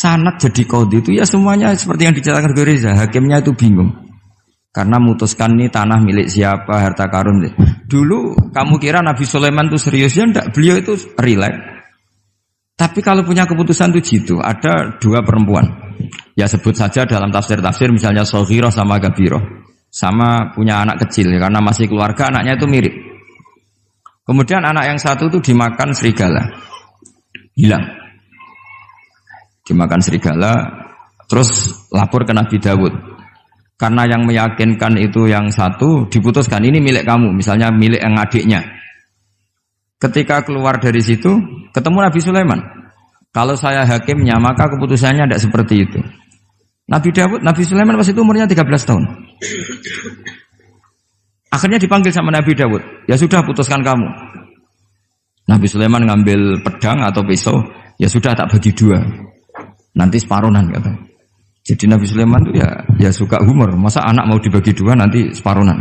sanad jadi qadhi itu ya semuanya seperti yang diceritakan Reza, hakimnya itu bingung. Karena memutuskan ini tanah milik siapa, harta karun. Dulu kamu kira Nabi Sulaiman itu serius ya enggak, beliau itu relax. Tapi kalau punya keputusan itu jitu, ada dua perempuan. Ya sebut saja dalam tafsir-tafsir misalnya Soghirah sama Gabiroh. Sama punya anak kecil ya, karena masih keluarga anaknya itu mirip. Kemudian anak yang satu itu dimakan serigala. Hilang. Dimakan serigala, terus lapor ke Nabi Dawud. Karena yang meyakinkan itu yang satu, diputuskan ini milik kamu, misalnya milik yang adiknya. Ketika keluar dari situ, ketemu Nabi Sulaiman. Kalau saya hakimnya, maka keputusannya tidak seperti itu. Nabi Sulaiman pas itu umurnya 13 tahun. Akhirnya dipanggil sama Nabi Dawud. Ya sudah, putuskan kamu. Nabi Sulaiman ngambil pedang atau pisau, ya sudah tak bagi dua. Nanti separuhan katanya. Jadi Nabi Sulaiman itu ya suka humor. Masa anak mau dibagi dua nanti separuhan.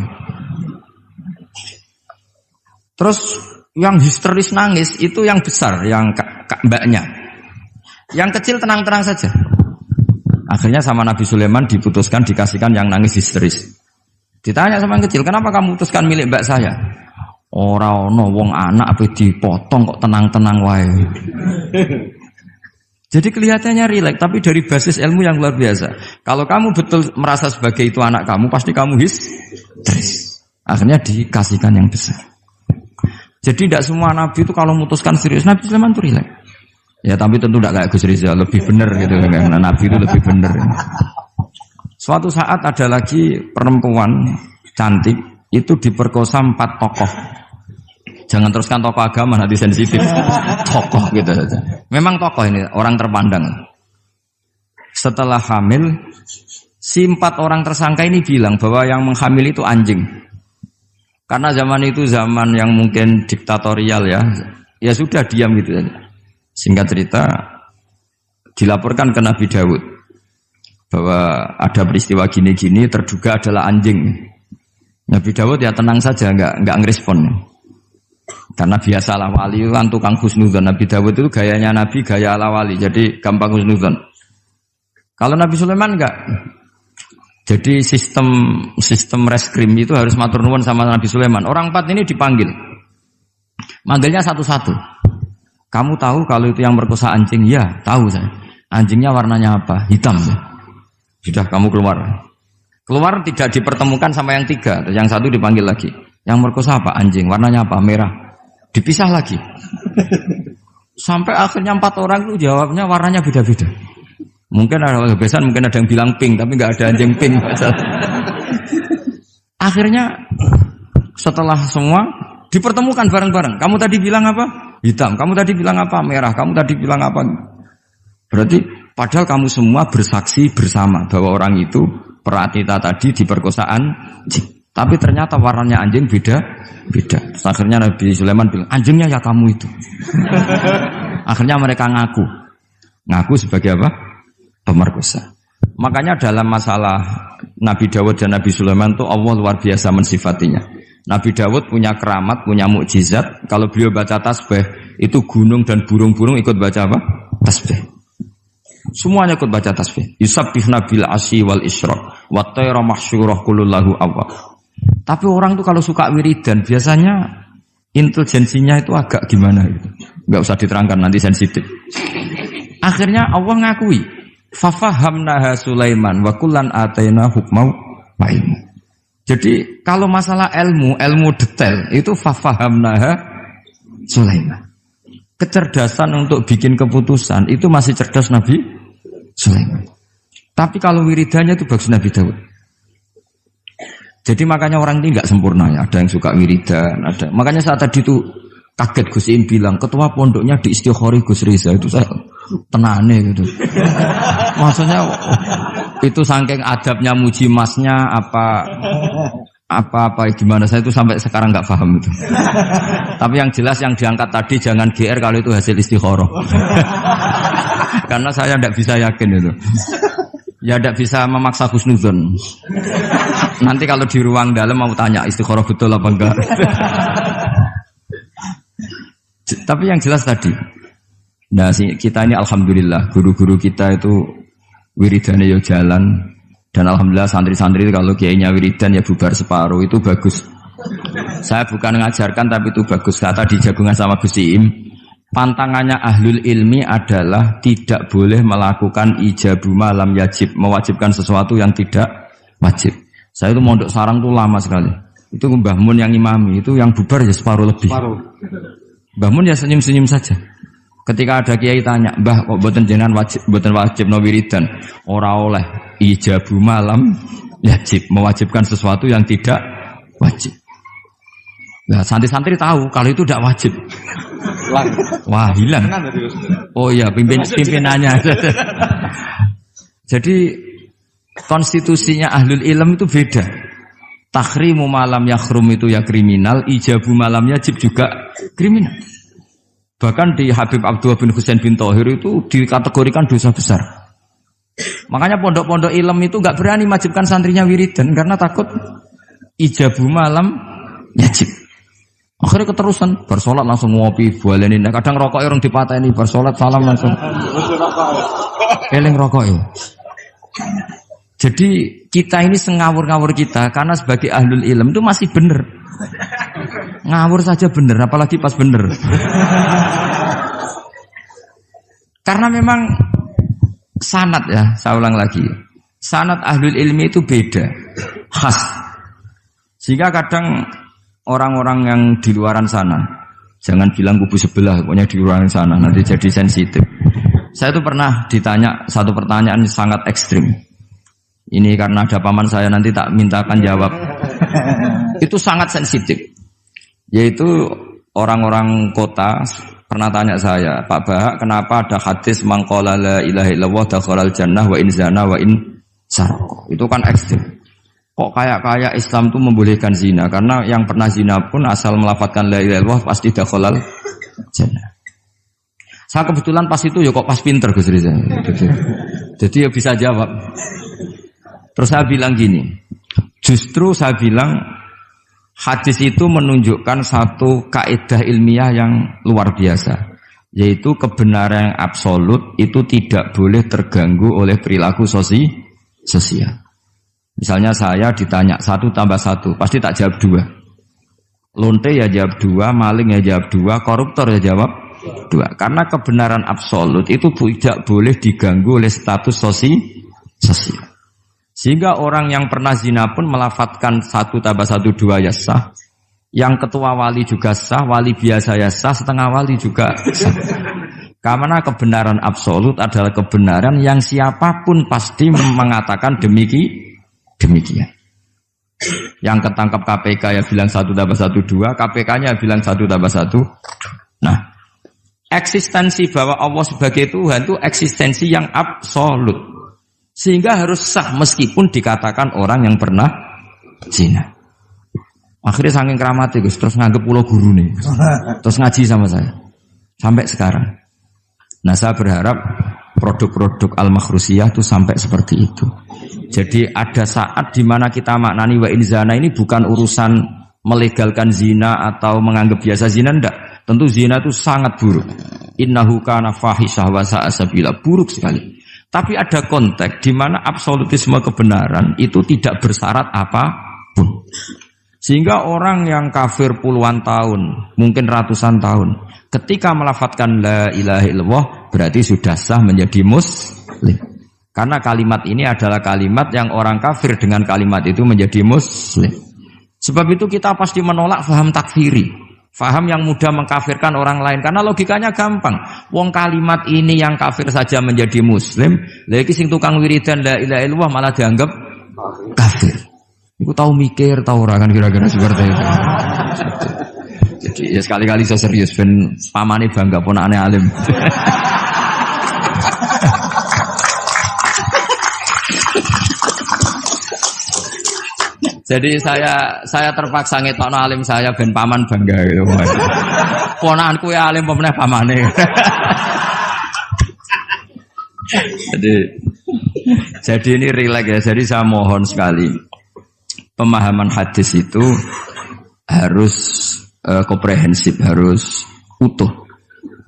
Terus yang histeris nangis itu yang besar, yang mbaknya. Yang kecil tenang-tenang saja. Akhirnya sama Nabi Sulaiman diputuskan dikasihkan yang nangis histeris. Ditanya sama yang kecil, kenapa kamu putuskan milik mbak saya? Ora ono wong anak apa dipotong kok tenang-tenang wae. Jadi kelihatannya rileks, tapi dari basis ilmu yang luar biasa. Kalau kamu betul merasa sebagai itu anak kamu, pasti kamu histeris. Akhirnya dikasihkan yang besar. Jadi tidak semua nabi itu kalau memutuskan serius. Nabi Sulaiman itu rileks. Ya tapi tentu tidak kayak Gus Rizal, lebih benar gitu. Karena nabi itu lebih benar. Suatu saat ada lagi perempuan cantik itu diperkosa 4 tokoh. Jangan teruskan tokoh agama, nanti sensitif. Tokoh gitu saja. Memang tokoh ini, orang terpandang. Setelah hamil, si 4 orang tersangka ini bilang bahwa yang menghamil itu anjing. Karena zaman itu zaman yang mungkin diktatorial ya. Ya sudah diam gitu saja. Singkat cerita, dilaporkan ke Nabi Dawud. Bahwa ada peristiwa gini-gini, terduga adalah anjing. Nabi Dawud ya tenang saja, enggak ngerespon. Karena biasa ala wali kan tukang husnudzon. Nabi Dawud itu gayanya Nabi, gaya ala wali. Jadi gampang husnudzon. Kalau Nabi Sulaiman enggak. Jadi sistem reskrim itu harus matur nuwun sama Nabi Sulaiman. Orang 4 ini dipanggil. Manggilnya satu-satu. Kamu tahu kalau itu yang merkosa anjing? Ya, tahu saya. Anjingnya warnanya apa? Hitam. Sudah kamu keluar. Keluar tidak dipertemukan sama yang 3. Yang satu dipanggil lagi. Yang merkosa apa? Anjing. Warnanya apa? Merah. Dipisah lagi. Sampai akhirnya 4 orang itu jawabnya warnanya beda-beda. Mungkin ada kebiasaan, mungkin ada yang bilang pink, tapi nggak ada anjing pink. Akhirnya setelah semua dipertemukan bareng-bareng. Kamu tadi bilang apa? Hitam. Kamu tadi bilang apa? Merah. Kamu tadi bilang apa? Berarti padahal kamu semua bersaksi bersama bahwa orang itu Pratita tadi diperkosaan anjing. Tapi ternyata warnanya anjing beda. Terus akhirnya Nabi Sulaiman bilang, anjingnya ya kamu itu. Akhirnya mereka ngaku sebagai apa? Pemerkosa. Makanya dalam masalah Nabi Dawud dan Nabi Sulaiman itu Allah luar biasa mensifatinya. Nabi Dawud punya keramat, punya mukjizat. Kalau beliau baca tasbih, itu gunung dan burung-burung ikut baca apa? Tasbih. Semuanya ikut baca tasbih. Yusabbihna bil asyi wal isyraq wa tayra mahsyurah kulullahu awwab. Tapi orang tuh kalau suka wiridan biasanya intelijensinya itu agak gimana gitu. Enggak usah diterangkan nanti sensitif. Akhirnya Allah ngakui, fafahamnaha Sulaiman wa kullan ataina hukmau wa ilmu. Jadi kalau masalah ilmu detail itu fafahamnaha Sulaiman. Kecerdasan untuk bikin keputusan itu masih cerdas Nabi Sulaiman. Tapi kalau wiridannya itu bagus Nabi Dawud. Jadi makanya orang ini nggak sempurna ya. Ada yang suka wiridan, ada. Makanya saat tadi itu kaget Gus Im bilang ketua pondoknya di Istighori Gus Riza itu saya tenane gitu. Maksudnya itu saking adabnya muji masnya apa gimana saya itu sampai sekarang nggak paham itu. Tapi yang jelas yang diangkat tadi jangan GR kalau itu hasil istikharah. Karena saya tidak bisa yakin itu. Ya tidak bisa memaksa husnudzon. Nanti kalau di ruang dalam mau tanya istikharah betul apa enggak. Tapi yang jelas tadi Nah, kita ini alhamdulillah guru-guru kita itu wiridannya ya jalan, dan alhamdulillah santri-santri itu kalau kiainya wiridan ya bubar separuh, itu bagus. Saya bukan mengajarkan tapi itu bagus. Kata di jagungan sama Gus Iim, pantangannya ahlul ilmi adalah tidak boleh melakukan ijabu malam yajib, mewajibkan sesuatu yang tidak wajib. Saya itu mondok sarang tuh lama sekali. Itu Mbah Mun yang imami, itu yang bubar ya separuh lebih. Mbah Mun ya senyum-senyum saja. Ketika ada kiai tanya, "Mbah, kok boten jenengan boten wajib no wiridan?" Ora oleh ijabu malam yajib, mewajibkan sesuatu yang tidak wajib. Nah, santri-santri tahu kalau itu tidak wajib. Wah, hilang. Oh iya, pimpinannya. Jadi konstitusinya ahlul ilm itu beda. Takhrimu malam yakhrum itu ya kriminal, ijabu malam yajib juga kriminal. Bahkan di Habib Abdullah bin Husain bin Thohir itu dikategorikan dosa besar. Makanya pondok-pondok ilm itu enggak berani wajibkan santrinya wiridan karena takut ijabu malam yajib. Akhirnya keterusan, bersolat langsung ngopi, bualenin. Kadang rokok orang dipatahin, bersolat salam langsung. Eling rokok ya. Jadi kita ini sengawur-ngawur kita karena sebagai ahlul ilm itu masih benar. Ngawur saja benar, apalagi pas benar. Karena memang sanad ya, saya ulang lagi. Sanad ahlul ilmi itu beda, khas. Sehingga kadang orang-orang yang di luaran sana, jangan bilang kubu sebelah, pokoknya di luaran sana, nanti jadi sensitif. Saya itu pernah ditanya satu pertanyaan sangat ekstrim. Ini karena ada paman saya, nanti tak mintakan jawab. Itu sangat sensitif. Yaitu orang-orang kota pernah tanya saya, "Pak Bahak, kenapa ada hadis mangqala la ilaha illallah dakhalal jannah wa in zana wa in sarqa?" Itu kan ekstrim. Kok kayak Islam itu membolehkan zina? Karena yang pernah zina pun asal melafadzkan la ilaha illallah pasti dakhalal jannah. Saya kebetulan pas itu ya kok pas pinter Gus Riza. Jadi ya bisa jawab. Terus saya bilang gini, justru saya bilang hadis itu menunjukkan satu kaidah ilmiah yang luar biasa, yaitu kebenaran yang absolut itu tidak boleh terganggu oleh perilaku sosial. Misalnya saya ditanya 1 tambah 1, pasti tak jawab 2. Lonte ya jawab 2, maling ya jawab 2, koruptor ya jawab 2. Karena kebenaran absolut itu tidak boleh diganggu oleh status sosial. Sehingga orang yang pernah zina pun melafadzkan 1 tambah 1 2 ya sah. Yang ketua wali juga sah, wali biasa ya sah, setengah wali juga sah. Karena kebenaran absolut adalah kebenaran yang siapapun pasti mengatakan demikian. Yang ketangkap KPK ya bilang 1 tambah 1 2, KPK-nya bilang 1 tambah 1. Nah, eksistensi bahwa Allah sebagai Tuhan itu eksistensi yang absolut. Sehingga harus sah meskipun dikatakan orang yang pernah zina. Akhirnya saking keramatnya Gus, terus nganggep pulau guru nih. Terus ngaji sama saya. Sampai sekarang. Nah, saya berharap produk-produk Al-Makhrusiyah itu sampai seperti itu. Jadi ada saat di mana kita maknani wa in zina ini bukan urusan melegalkan zina atau menganggap biasa zina, enggak. Tentu zina itu sangat buruk. Innahu kana fahisyah wa sa'a sabila, buruk sekali. Tapi ada konteks di mana absolutisme kebenaran itu tidak bersyarat apapun. Sehingga orang yang kafir puluhan tahun, mungkin ratusan tahun, ketika melafadzkan la ilaha illallah berarti sudah sah menjadi muslim. Karena kalimat ini adalah kalimat yang orang kafir dengan kalimat itu menjadi muslim. Sebab itu kita pasti menolak faham takfiri, faham yang mudah mengkafirkan orang lain. Karena logikanya gampang. Wong kalimat ini yang kafir saja menjadi muslim, lagi sing tukang wiridan la ilaha illallah malah dianggap kafir. Iku tahu mikir, tahu ora kan kira-kira seperti itu. Jadi ya sekali-kali saya serius ben pamane bangga ponakane alim. Jadi saya terpaksa ngetokno alim saya ben paman bangga gitu. Ponakanku ya alim pemeneh pamane. Jadi ini rileks ya. Jadi saya mohon sekali pemahaman hadis itu harus komprehensif, harus utuh.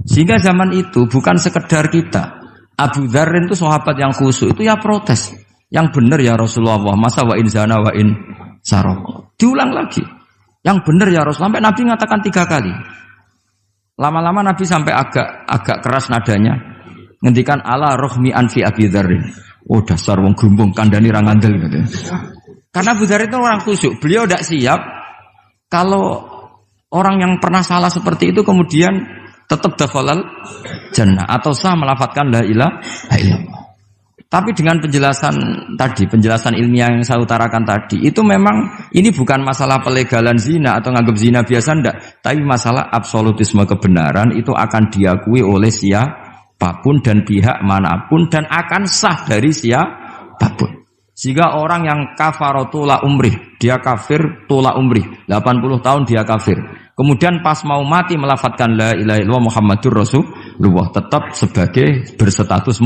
Sehingga zaman itu bukan sekedar kita. Abu Dzar itu sahabat yang khusyuk itu ya protes. Yang benar ya Rasulullah, masa wa in zana wa in saraq. Diulang lagi. Yang benar ya Rasulullah. Sampai Nabi mengatakan 3 kali. Lama-lama Nabi sampai agak keras nadanya. Ngendikan ala rohmi anfi Abi Dzarrin. Oh dasar wong grumbung kandhani ra ngandel gitu. Karena Abu Dzar itu orang khusyuk. Beliau tidak siap kalau orang yang pernah salah seperti itu kemudian tetap dakhalal jannah atau sah melafadzkan la ilaha illallah. Tapi dengan penjelasan ilmiah yang saya utarakan tadi, itu memang ini bukan masalah pelegalan zina atau nganggap zina biasa enggak, tapi masalah absolutisme kebenaran itu akan diakui oleh siapapun dan pihak manapun dan akan sah dari siapapun. Sehingga orang yang kafaratula umrih, dia kafir tula umrih, 80 tahun dia kafir. Kemudian pas mau mati melafadzkan la ilaha illallah Muhammadur Rasulullah, tetap sebagai berstatus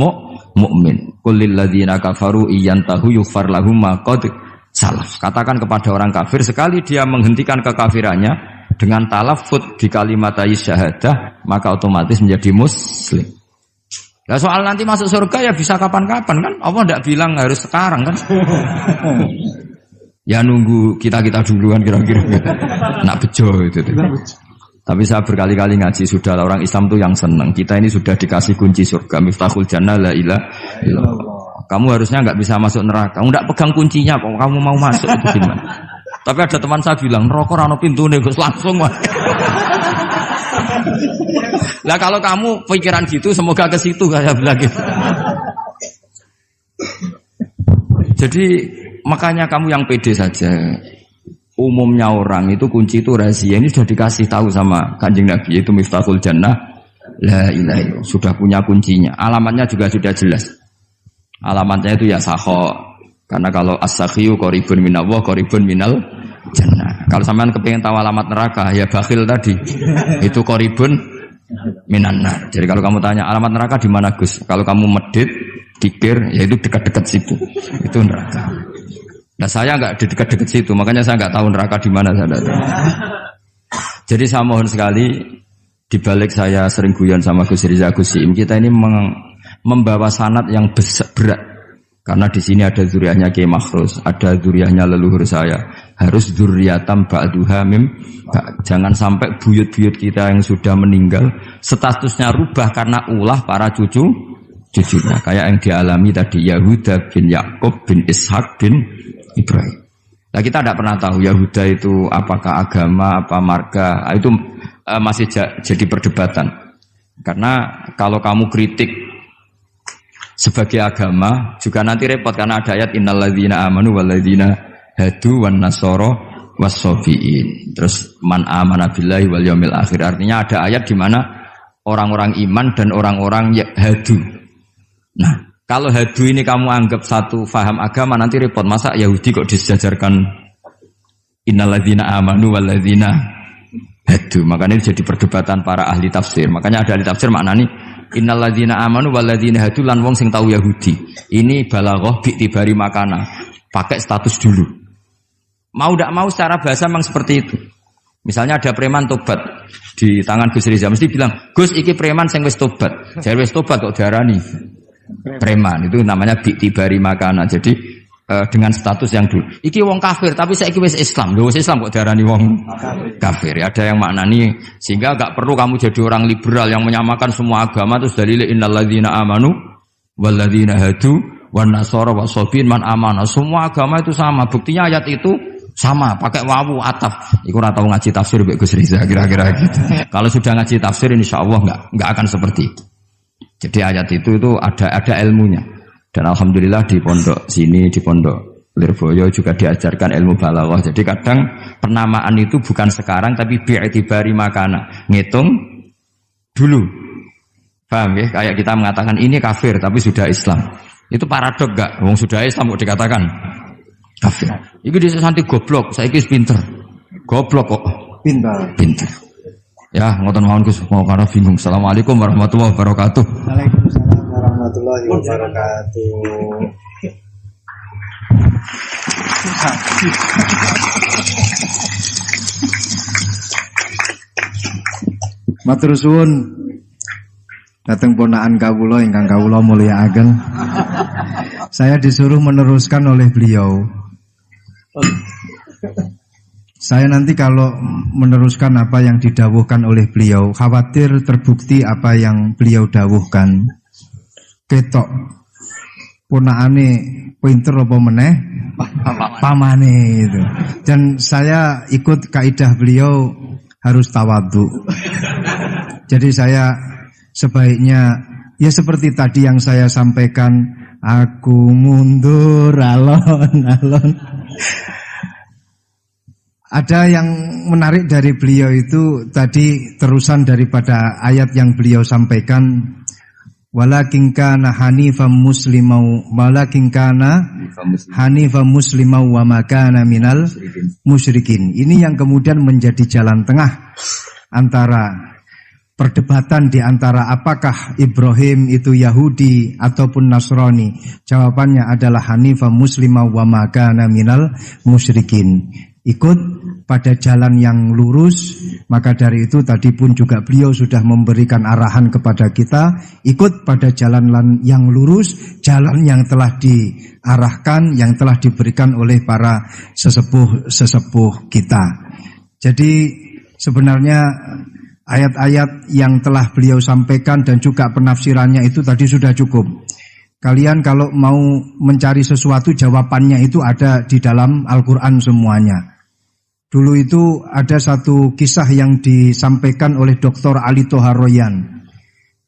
mukmin. Qul lil ladzina kafaru iyantahu yughfar lahum ma qad salaf. Katakan kepada orang kafir sekali dia menghentikan kekafirannya dengan talaffuz di kalimat syahadah, maka otomatis menjadi muslim. Nah soal nanti masuk surga ya bisa kapan-kapan kan? Allah tidak bilang harus sekarang kan? Ya nunggu kita duluan kira-kira nak bejo itu. Tapi saya berkali-kali ngaji sudah orang Islam tuh yang senang. Kita ini sudah dikasih kunci surga, miftahul jannah la ilaha illallah. Kamu harusnya nggak bisa masuk neraka. Kamu nggak pegang kuncinya kok kamu mau masuk itu gimana? Tapi ada teman saya bilang neraka ora ono pintune Gus langsung mah. Lah kalau kamu pikiran gitu semoga ke situ saya bilang gitu. Jadi makanya kamu yang pede saja. Umumnya orang itu kunci itu rahasia. Ini sudah dikasih tahu sama Kanjeng Nabi, yaitu miftahul jannah la ilaha illallah. Sudah punya kuncinya. Alamatnya juga sudah jelas. Alamatnya itu ya sakho. Karena kalau as-sakhiyu qaribun minallah, qaribun minal jannah. Kalau sampean kepengin tahu alamat neraka, ya bakhil tadi. Itu qaribun minan nar. Jadi kalau kamu tanya alamat neraka di mana Gus? Kalau kamu medit, dikir, ya itu dekat-dekat situ. Itu neraka. Nah saya enggak di dekat-dekat situ, makanya saya enggak tahu neraka di mana saya tahu. Jadi saya mohon sekali, di balik saya sering guyon sama Gus Riza Gus Siim, kita ini membawa sanad yang berat. Karena di sini ada zuriatnya Kiai Makhrus, ada zuriatnya leluhur saya. Harus zuriatam ba'duha mim. Jangan sampai buyut-buyut kita yang sudah meninggal statusnya rubah karena ulah para cucunya. Kayak yang dialami tadi Yahuda bin Yakub bin Ishak bin Ibrahim. Nah kita tidak pernah tahu Yahuda itu apakah agama, apa marga. Itu masih jadi perdebatan. Karena kalau kamu kritik sebagai agama juga nanti repot karena ada ayat innalladzina amanu walladzina hadu wan nasara wassabiin. Terus man amana billahi wal yaumil akhir. Artinya ada ayat di mana orang-orang iman dan orang-orang hadu. Nah, kalau hadu ini kamu anggap satu faham agama nanti repot. Masa Yahudi kok disejajarkan innalladzina amanu walladzina hadu. Makanya ini jadi perdebatan para ahli tafsir. Makanya ada ahli tafsir maknanya innalladzina amanu walladzina hadu lan wong sing tahu Yahudi. Ini balaghah bi'tibari makana. Pakai status dulu. Mau tidak mau secara bahasa memang seperti itu. Misalnya ada preman tobat di tangan Gus Riza mesti bilang, "Gus iki preman sing wis tobat." Jare wis tobat kok diarani preman. Itu namanya bi'tibari makana. Jadi dengan status yang dulu. Iki wong kafir tapi saiki wis Islam. Lho wis Islam kok diarani wong kafir. Ya, ada yang maknani sehingga enggak perlu kamu jadi orang liberal yang menyamakan semua agama terus dalil innalladzina amanu walladzina hadu wan nasara wasabiin man amana. Semua agama itu sama. Buktinya ayat itu sama, pakai wawu ataf. Iku ora tau ngaji tafsir Mbak Gus Riza kira-kira gitu. Kalau sudah ngaji tafsir insyaallah enggak akan seperti itu. Jadi ayat itu ada ilmunya. Dan alhamdulillah di pondok sini, di pondok Lirboyo juga diajarkan ilmu balaghah. Jadi kadang penamaan itu bukan sekarang tapi bi'tibari makana. Ngitung dulu. Paham ya? Kayak kita mengatakan ini kafir tapi sudah Islam. Itu paradok enggak? Wong sudah Islam kok dikatakan kafir. Iki dhisik santi goblok, saiki wis pinter. Goblok kok pinter. Ya, ngoten mawon Gus, mau karena bingung. Assalamualaikum warahmatullahi wabarakatuh. Waalaikumsalam warahmatullahi wabarakatuh. Matur suwun Dateng ponakan kawula ingkang kawula mulyakaken. Saya disuruh meneruskan oleh beliau. Saya nanti kalau meneruskan apa yang didawuhkan oleh beliau, khawatir terbukti apa yang beliau dawuhkan. Ketok ponakane pinter apa meneh pamane itu. Dan saya ikut kaidah beliau harus tawadhu. Jadi saya sebaiknya ya seperti tadi yang saya sampaikan, aku mundur alon-alon. Ada yang menarik dari beliau itu tadi terusan daripada ayat yang beliau sampaikan, walakin kana hanifan muslimau wa ma kana minal musyrikin. Ini yang kemudian menjadi jalan tengah antara perdebatan di antara apakah Ibrahim itu Yahudi ataupun Nasrani. Jawabannya adalah hanifan muslimau wa ma kana minal musyrikin. Ikut pada jalan yang lurus. Maka dari itu tadi pun juga beliau sudah memberikan arahan kepada kita, ikut pada jalan yang lurus, jalan yang telah diarahkan, yang telah diberikan oleh para sesepuh kita. Jadi sebenarnya ayat-ayat yang telah beliau sampaikan dan juga penafsirannya itu tadi sudah cukup. Kalian kalau mau mencari sesuatu, jawabannya itu ada di dalam Al-Quran semuanya. Dulu itu ada satu kisah yang disampaikan oleh Dr. Ali Toharoyan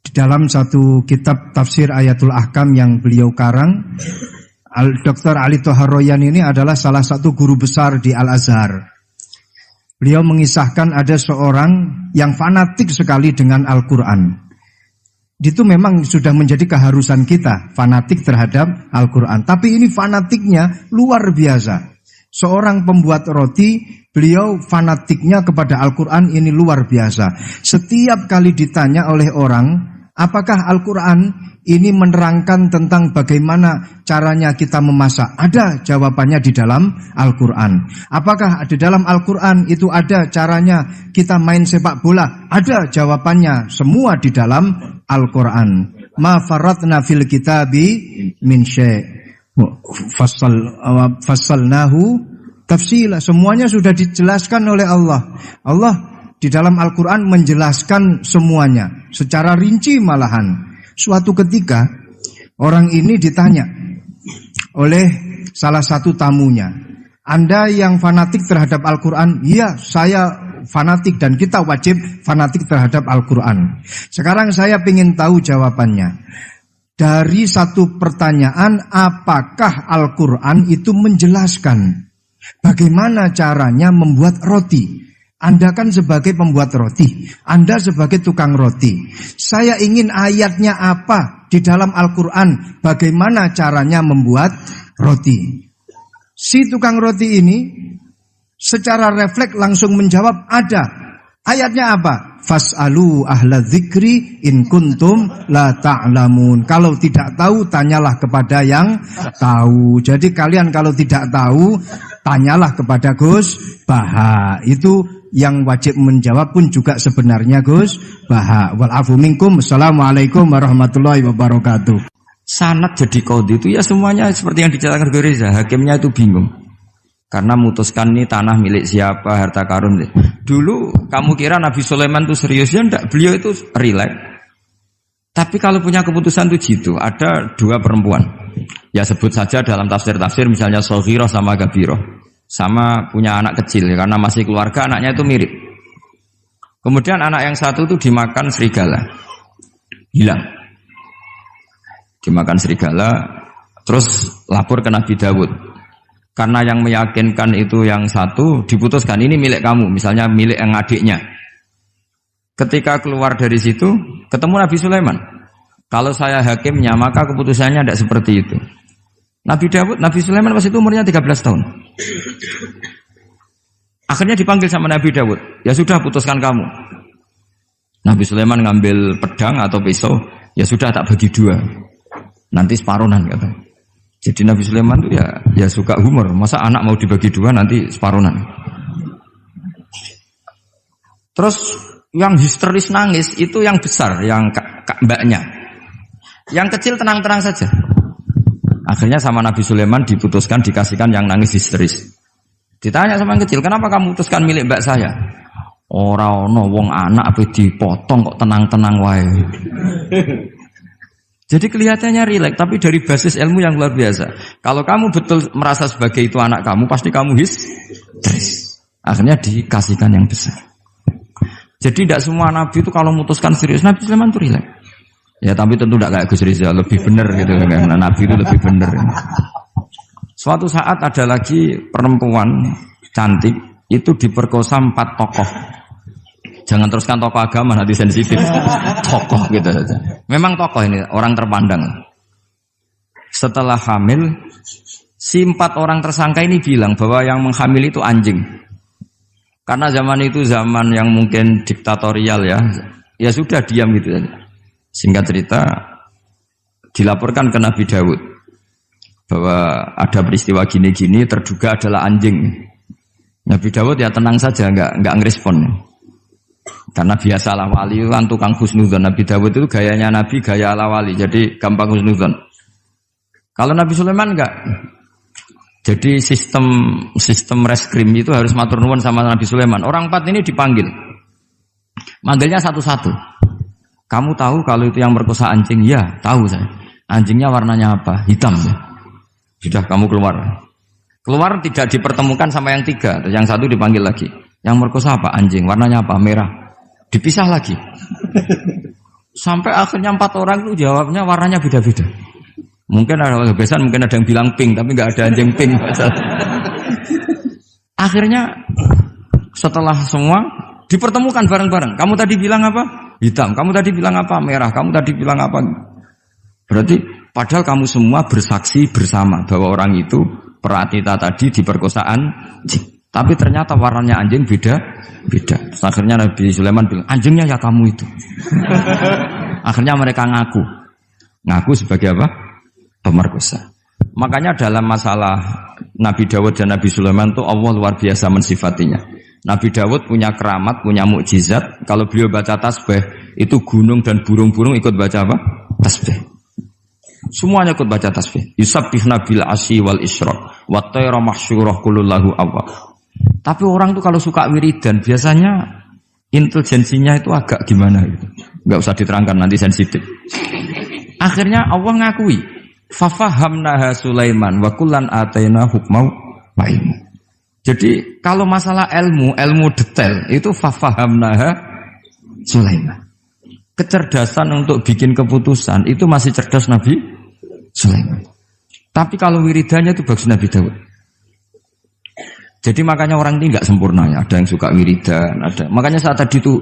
di dalam satu kitab tafsir Ayatul Ahkam yang beliau karang. Dr. Ali Toharoyan ini adalah salah satu guru besar di Al-Azhar. Beliau mengisahkan ada seorang yang fanatik sekali dengan Al-Quran. Itu memang sudah menjadi keharusan kita, fanatik terhadap Al-Quran. Tapi ini fanatiknya luar biasa. Seorang pembuat roti, beliau fanatiknya kepada Al-Quran ini luar biasa. Setiap kali ditanya oleh orang, apakah Al-Quran ini menerangkan tentang bagaimana caranya kita memasak? Ada jawabannya di dalam Al-Quran. Apakah di dalam Al-Quran itu ada caranya kita main sepak bola? Ada jawabannya, semua di dalam Al-Quran. Ma faratna fil kitabi min syai'. Fassalnahu tafsila. Semuanya sudah dijelaskan oleh Allah. Allah di dalam Al-Quran menjelaskan semuanya secara rinci malahan. Suatu ketika orang ini ditanya oleh salah satu tamunya, Anda yang fanatik terhadap Al-Quran? Iya, saya fanatik dan kita wajib fanatik terhadap Al-Quran. Sekarang saya ingin tahu jawabannya. Dari satu pertanyaan, apakah Al-Quran itu menjelaskan bagaimana caranya membuat roti? Anda kan sebagai pembuat roti, Anda sebagai tukang roti. Saya ingin ayatnya apa di dalam Al-Quran, bagaimana caranya membuat roti. Si tukang roti ini secara refleks langsung menjawab, ada. Ayatnya apa? Fas'alu ahla dzikri in kuntum la ta'lamun. Kalau tidak tahu, tanyalah kepada yang tahu. Jadi kalian kalau tidak tahu, tanyalah kepada Gus Baha. Itu yang wajib menjawab pun juga sebenarnya Gus Baha. Wal afu minkum. Assalamualaikum warahmatullahi wabarakatuh. Sanad jadi qadhi itu ya semuanya seperti yang diceritakan Reza. Hakimnya itu bingung. Karena memutuskan ini tanah milik siapa, harta karun. Dulu kamu kira Nabi Sulaiman itu serius, ya enggak, beliau itu rileks. Tapi kalau punya keputusan itu jitu. Ada dua perempuan, ya sebut saja dalam tafsir-tafsir misalnya Soghirah sama Gabiroh, sama punya anak kecil ya, karena masih keluarga anaknya itu mirip. Kemudian anak yang satu itu dimakan serigala, hilang. Dimakan serigala, terus lapor ke Nabi Dawud. Karena yang meyakinkan itu yang satu, diputuskan ini milik kamu, misalnya milik yang adiknya. Ketika keluar dari situ, ketemu Nabi Sulaiman. Kalau saya hakimnya, maka keputusannya tidak seperti itu. Nabi Sulaiman pas itu umurnya 13 tahun. Akhirnya dipanggil sama Nabi Dawud. Ya sudah, putuskan kamu. Nabi Sulaiman ngambil pedang atau pisau, ya sudah tak bagi dua. Nanti separuhan katanya. Jadi Nabi Sulaiman itu ya suka humor. Masa anak mau dibagi dua nanti separuhan. Terus yang histeris nangis itu yang besar, yang mbaknya. Yang kecil tenang-tenang saja. Akhirnya sama Nabi Sulaiman diputuskan dikasihkan yang nangis histeris. Ditanya sama yang kecil, kenapa kamu putuskan milik mbak saya? Ora ono wong anak apa dipotong kok tenang-tenang wae. Jadi kelihatannya rileks, tapi dari basis ilmu yang luar biasa. Kalau kamu betul merasa sebagai itu anak kamu, pasti kamu histeris. Akhirnya dikasihkan yang besar. Jadi tidak semua nabi itu kalau memutuskan serius, Nabi Sulaiman itu rileks. Ya tapi tentu tidak kayak Gus Rizal, lebih benar gitu kan. Nabi itu lebih benar. Suatu saat ada lagi perempuan cantik itu diperkosa 4 tokoh. Jangan teruskan tokoh agama, nanti sensitif. Tokoh gitu saja. Memang tokoh ini orang terpandang. Setelah hamil, si 4 orang tersangka ini bilang bahwa yang menghamil itu anjing. Karena zaman itu zaman yang mungkin diktatorial ya. Ya sudah diam gitu saja. Singkat cerita dilaporkan ke Nabi Dawud bahwa ada peristiwa gini-gini terduga adalah anjing. Nabi Dawud ya tenang saja, enggak ngerespon. Karena biasa ala wali kan tukang husnudzon. Nabi Dawud itu gayanya Nabi, gaya ala wali. Jadi gampang husnudzon. Kalau Nabi Sulaiman enggak. Jadi sistem reskrim itu harus matur nuwun sama Nabi Sulaiman. Orang 4 ini dipanggil. Manggilnya satu-satu. Kamu tahu kalau itu yang merkosa anjing? Ya, tahu saya. Anjingnya warnanya apa? Hitam. Sudah, kamu keluar. Keluar tidak dipertemukan sama yang 3. Yang 1 dipanggil lagi. Yang merkosa apa? Anjing. Warnanya apa? Merah. Dipisah lagi. Sampai akhirnya 4 orang itu jawabnya warnanya beda-beda. Mungkin ada kebiasaan, mungkin ada yang bilang pink, tapi nggak ada anjing pink. Akhirnya setelah semua dipertemukan bareng-bareng. Kamu tadi bilang apa? Hitam. Kamu tadi bilang apa? Merah. Kamu tadi bilang apa? Berarti padahal kamu semua bersaksi bersama bahwa orang itu Pratita tadi diperkosaan anjing. Tapi ternyata warnanya anjing beda. Terus akhirnya Nabi Sulaiman bilang, anjingnya ya kamu itu. Akhirnya mereka ngaku sebagai apa? Pemerkosa. Makanya dalam masalah Nabi Dawud dan Nabi Sulaiman itu Allah luar biasa mensifatinya. Nabi Dawud punya keramat, punya mukjizat. Kalau beliau baca tasbih, itu gunung dan burung-burung ikut baca apa? Tasbih. Semuanya ikut baca tasbih. Yusabbihna bil asyi wal isyraq wa tayra mahsyurah kulullahu awwab. Tapi orang tuh kalau suka wiridan biasanya intelijensinya itu agak gimana gitu. Enggak usah diterangkan nanti sensitif. Akhirnya Allah ngakui, fafahamnaha Sulaiman wa kullan ataina hukmau wa ilmu. Jadi kalau masalah ilmu detail itu fafahamnaha Sulaiman. Kecerdasan untuk bikin keputusan itu masih cerdas Nabi Sulaiman. Tapi kalau wiridannya itu bagus Nabi Dawud. Jadi makanya orang ini nggak sempurna ya. Ada yang suka wiridan, ada. Makanya saat tadi itu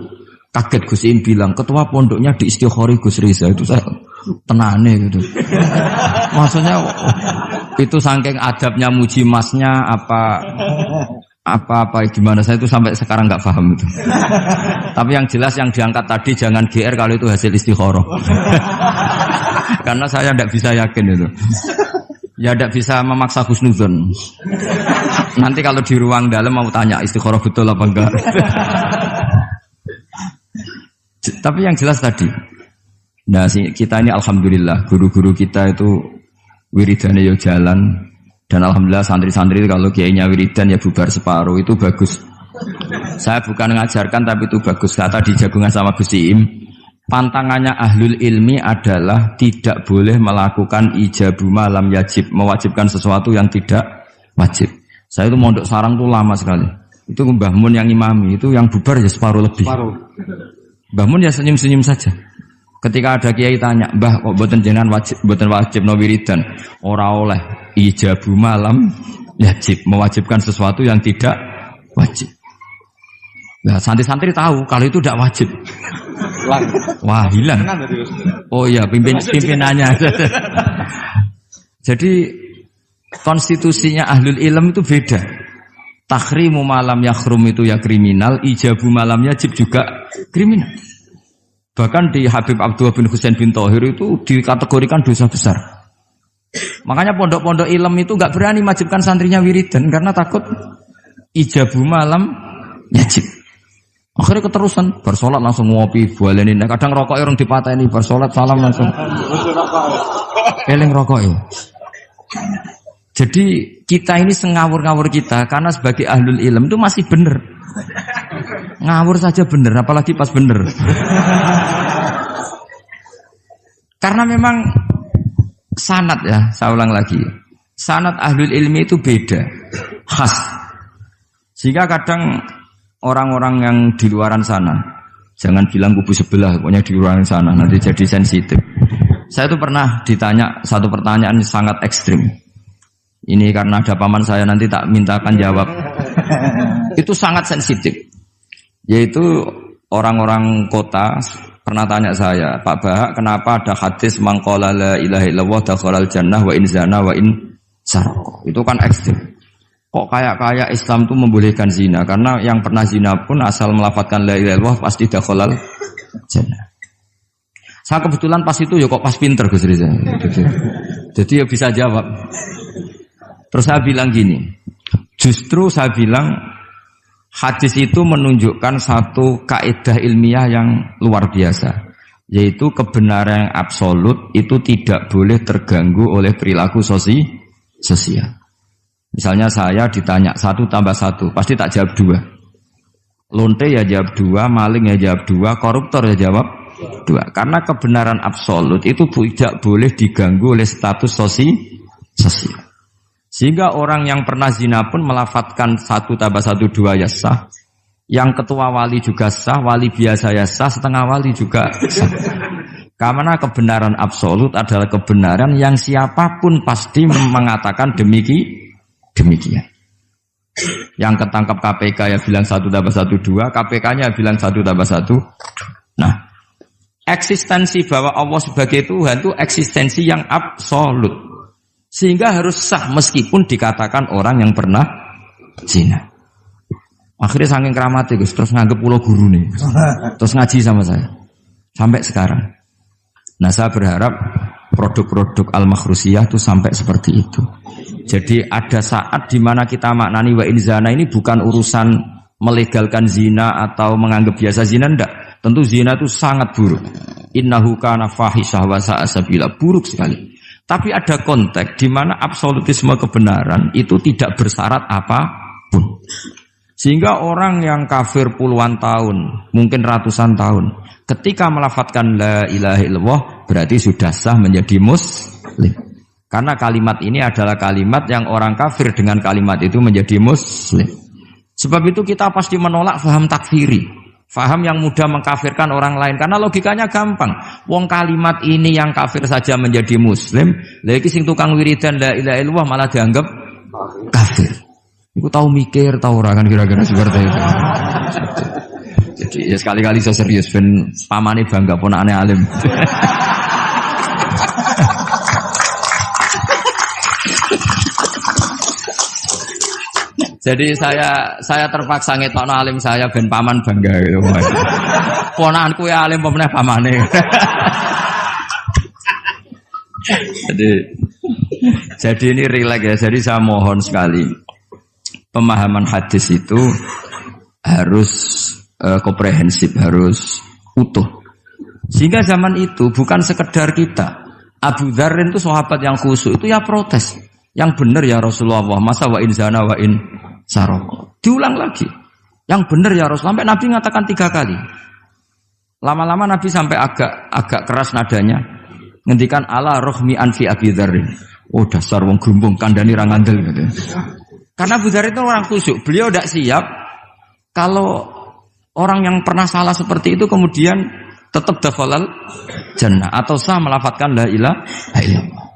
kaget Gus Im bilang ketua pondoknya di Istighori Gus Riza itu saya tenane gitu. Maksudnya itu saking adabnya muji masnya apa gimana saya itu sampai sekarang nggak paham itu. Tapi yang jelas yang diangkat tadi jangan GR kalau itu hasil istikharah. Karena saya tidak bisa yakin itu. Ya tidak bisa memaksa husnudzon. Nanti kalau di ruang dalam mau tanya istikharah betul apa enggak. Tapi yang jelas tadi. Nah, kita ini alhamdulillah guru-guru kita itu wiridannya ya jalan. Dan alhamdulillah santri-santri itu kalau kiainya wiridan ya bubar separuh itu bagus. Saya bukan mengajarkan tapi itu bagus. Kata di jagungan sama Gus Im, pantangannya ahlul ilmi adalah tidak boleh melakukan ijabu malam yajib, mewajibkan sesuatu yang tidak wajib. Saya itu mondok sarang tuh lama sekali. Itu Mbah Mun yang imami, itu yang bubar ya separuh lebih. Mbah Mun ya senyum-senyum saja. Ketika ada kiai tanya, "Mbah, kok boten jenengan boten wajib no wiridan?" Ora oleh ijabu malam yajib, mewajibkan sesuatu yang tidak wajib. Nah, santri-santri tahu kalau itu tidak wajib. Wah, hilang. Oh iya, pimpinannya. Jadi konstitusinya ahlul ilm itu beda. Takhrimu malam yakhrum itu ya kriminal, ijabu malam yajib juga kriminal. Bahkan di Habib Abdullah bin Husain bin Thohir itu dikategorikan dosa besar. Makanya pondok-pondok ilm itu enggak berani wajibkan santrinya wiridan karena takut ijabu malam yajib. Akhirnya keterusan, bersolat langsung ngopi, bualenin. Kadang rokok orang dipateni, bersolat salam langsung. Eling rokok ya. Jadi kita ini sengawur-ngawur kita karena sebagai ahlul ilm itu masih bener. Ngawur saja bener, apalagi pas bener. Karena memang sanad ya, saya ulang lagi. Sanad ahlul ilmi itu beda, khas. Sehingga kadang orang-orang yang di luaran sana, jangan bilang kubu sebelah, pokoknya di luaran sana, nanti jadi sensitif. Saya itu pernah ditanya satu pertanyaan sangat ekstrim. Ini karena ada paman saya, nanti tak mintakan jawab. Itu sangat sensitif. Yaitu orang-orang kota pernah tanya saya, Pak Bahak, kenapa ada hadis mangqala la ilaha illallah dakhalal jannah wa in zana wa in sarqa. Itu kan ekstrim. Kok kayak Islam itu membolehkan zina? Karena yang pernah zina pun asal melafadzkan la ilaha illallah pasti dakhalal jannah. Saya kebetulan pas itu ya kok pas pinter Gus Riza. Jadi ya bisa jawab. Terus saya bilang gini, justru saya bilang hadis itu menunjukkan satu kaidah ilmiah yang luar biasa, yaitu kebenaran yang absolut itu tidak boleh terganggu oleh perilaku sosial. Misalnya saya ditanya 1 tambah 1, pasti tak jawab 2. Lonte ya jawab 2, maling ya jawab 2, koruptor ya jawab 2. Karena kebenaran absolut itu tidak boleh diganggu oleh status sosial. Sehingga orang yang pernah zina pun melafatkan 1 tambah 1 2 ya sah. Yang ketua wali juga sah, wali biasa ya sah, setengah wali juga sah. Karena kebenaran absolut adalah kebenaran yang siapapun pasti mengatakan demikian. Yang ketangkap KPK ya bilang 1 tambah 1 2, KPK-nya bilang 1 tambah 1. Nah, eksistensi bahwa Allah sebagai Tuhan itu eksistensi yang absolut. Sehingga harus sah meskipun dikatakan orang yang pernah zina. Akhirnya saking keramatnya Gus, terus nganggep pulau guru nih. Terus ngaji sama saya. Sampai sekarang. Nah, saya berharap produk-produk Al-Makhrusiyah itu sampai seperti itu. Jadi ada saat di mana kita maknani wa in zina ini bukan urusan melegalkan zina atau menganggap biasa zina, enggak. Tentu zina itu sangat buruk. Innahu kana fahisyah wa sa'a sabila, buruk sekali. Tapi ada konteks di mana absolutisme kebenaran itu tidak bersyarat apapun. Sehingga orang yang kafir puluhan tahun, mungkin ratusan tahun, ketika melafadzkan la ilaha illallah berarti sudah sah menjadi muslim. Karena kalimat ini adalah kalimat yang orang kafir dengan kalimat itu menjadi muslim. Sebab itu kita pasti menolak faham takfiri, faham yang mudah mengkafirkan orang lain. Karena logikanya gampang. Wong kalimat ini yang kafir saja menjadi muslim, lagi sing tukang wiridan la ilaha illallah malah dianggap kafir. Iku tahu mikir, tahu ora kan kira-kira seperti itu. Jadi ya sekali-kali saya serius ben pamane bangga ponakane alim. Jadi saya terpaksa ngetokno alim saya ben paman bangga gitu. Ponakanku ya alim pemeneh pamane. Jadi ini rileks ya. Jadi saya mohon sekali pemahaman hadis itu harus komprehensif, harus utuh. Sehingga zaman itu bukan sekedar kita. Abu Dzar itu sahabat yang khusyuk itu ya protes. Yang benar ya Rasulullah, masa wa in zana wa in saraq. Diulang lagi. Yang benar ya Rasulullah. Sampai Nabi mengatakan 3 kali. Lama-lama Nabi sampai agak keras nadanya. Ngendikan ala rohmi anfi Abi Dzar. Oh dasar wong grumbung kandhani ra ngandel gitu. Karena Abu Dzar itu orang khusyuk. Beliau tidak siap kalau orang yang pernah salah seperti itu kemudian tetap dakhalal jannah atau sah melafadzkan la ilaha illallah.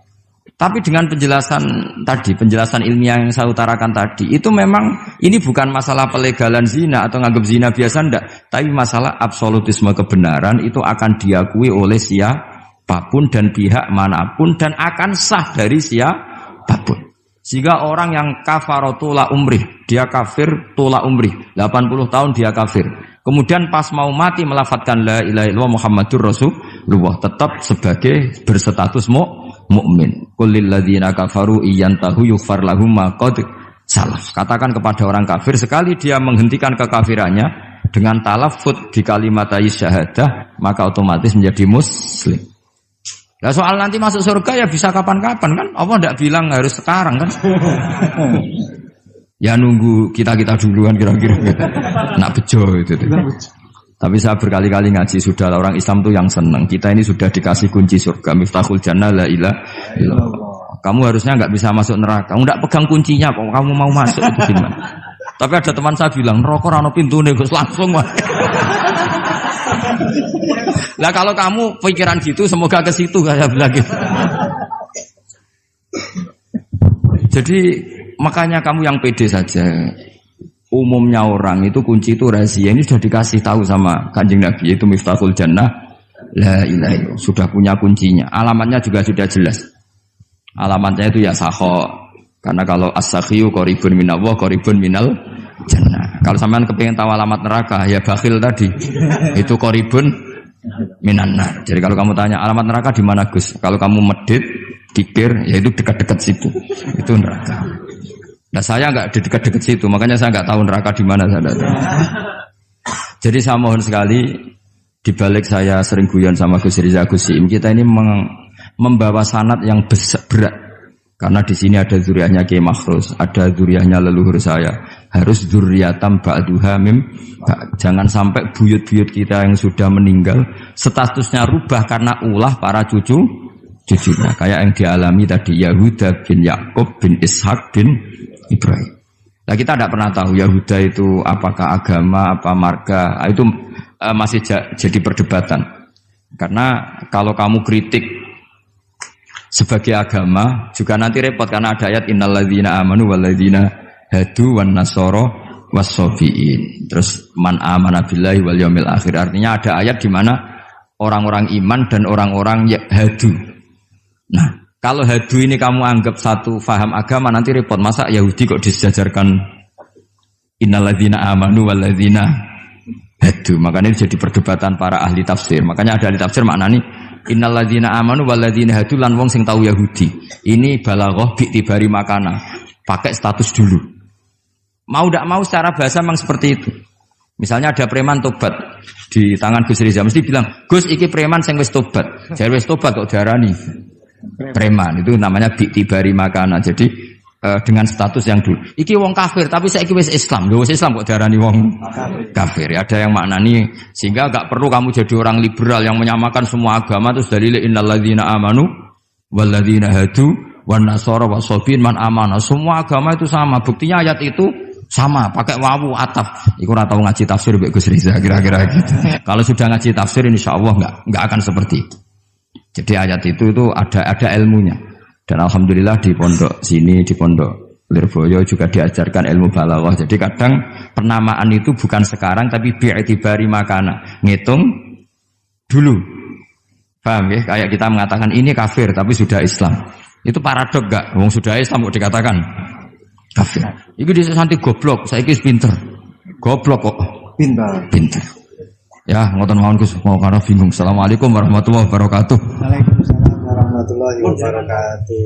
Tapi dengan penjelasan ilmiah yang saya utarakan tadi, itu memang ini bukan masalah pelegalan zina atau nganggap zina biasa, enggak. Tapi masalah absolutisme kebenaran itu akan diakui oleh siapapun dan pihak manapun dan akan sah dari siapapun. Sehingga orang yang kafaratula umrih, dia kafir tula umrih, 80 tahun dia kafir. Kemudian pas mau mati melafadzkan la ilaha illallah Muhammadur Rasulullah, tetap sebagai berstatus mukmin. Qul lil ladzina kafaru iyantahu yughfar lahum ma qad salaf. Katakan kepada orang kafir sekali dia menghentikan kekafirannya, dengan talaffuz di kalimat syahadah maka otomatis menjadi muslim. Nah soal nanti masuk surga ya bisa kapan-kapan kan? Allah tidak bilang harus sekarang kan? Ya nunggu kita duluan kira-kira gitu. Nak bejo itu. Tapi saya berkali-kali ngaji sudah orang Islam tuh yang senang. Kita ini sudah dikasih kunci surga, miftahul jannah la ilaha illallah. Kamu harusnya nggak bisa masuk neraka. Kamu nggak pegang kuncinya kok. Kamu mau masuk itu gimana? Tapi ada teman saya bilang, neraka ora ono pintune Gus langsung mah. Lah kalau kamu pikiran gitu semoga ke situ saya bilang gitu. Jadi makanya kamu yang pede saja. Umumnya orang itu kunci itu rahasia. Ini sudah dikasih tahu sama Kanjeng Nabi yaitu miftahul jannah la ilaha illallah. Sudah punya kuncinya. Alamatnya juga sudah jelas. Alamatnya itu ya sakho. Karena kalau as-sakhiyu qaribun minallah qaribun minal jannah. Kalau sampean kepengin tahu alamat neraka ya bakhil tadi. Itu qaribun minan nar. Jadi kalau kamu tanya alamat neraka di mana Gus? Kalau kamu medit, kikir, ya itu dekat-dekat situ. Itu neraka. Nah saya nggak di dekat-dekat situ, makanya saya nggak tahu neraka di mana saya tahu. Jadi saya mohon sekali, dibalik saya sering guyon sama Gus Riza Gusim, kita ini membawa sanad yang berat, karena di sini ada zuriatnya Kiai Makhrus, ada zuriatnya leluhur saya, harus zuriatam ba'duha mim. Jangan sampai buyut-buyut kita yang sudah meninggal statusnya rubah karena ulah para cucunya, kayak yang dialami tadi Yahuda bin Yakub bin Ishak bin Ibrahim. Nah kita tidak pernah tahu Yahuda itu apakah agama, apa marga, itu masih jadi perdebatan. Karena kalau kamu kritik sebagai agama juga nanti repot karena ada ayat innalladzina amanu walladzina hadu wan nasara wassabiin. Terus man amana billahi wal yaumil akhir. Artinya ada ayat di mana orang-orang iman dan orang-orang hadu. Nah, kalau hadu ini kamu anggap satu faham agama nanti repot. Masa Yahudi kok disejajarkan innalladzina amanu walladzina hadu. Makanya ini jadi perdebatan para ahli tafsir. Makanya ada ahli tafsir maknanya innalladzina amanu walladzina hadu lan wong sing tahu Yahudi. Ini balaghah bi'tibari makana. Pakai status dulu. Mau tidak mau secara bahasa memang seperti itu. Misalnya ada preman tobat di tangan Gus Riza mesti bilang, "Gus iki preman sing wis tobat." Jare wis tobat kok diarani preman, itu namanya bi'tibari makana. Jadi dengan status yang dulu. Iki wong kafir tapi saiki wis Islam. Lho wis Islam kok diarani wong kafir. Ya, ada yang maknani sehingga enggak perlu kamu jadi orang liberal yang menyamakan semua agama terus dalil innalladzina amanu walladzina hadu wan nasara wasabiin man amana. Semua agama itu sama. Buktinya ayat itu sama, pakai wawu ataf. Iku ora tau ngaji tafsir Mbak Gus Riza kira-kira gitu. Kalau sudah ngaji tafsir insyaallah enggak akan seperti itu. Jadi ayat itu ada ilmunya. Dan alhamdulillah di pondok sini, di pondok Lirboyo juga diajarkan ilmu balaghah. Jadi kadang penamaan itu bukan sekarang tapi bi'tibari makana. Ngitung dulu. Paham ya? Kayak kita mengatakan ini kafir tapi sudah Islam. Itu paradok enggak? Wong sudah Islam kok dikatakan kafir. Iki dhisik santi goblok, saiki wis pinter. Goblok kok pinter. Ya, ngoten mawon Gus, mau karena bingung. Assalamualaikum warahmatullahi wabarakatuh. Waalaikumsalam warahmatullahi wabarakatuh.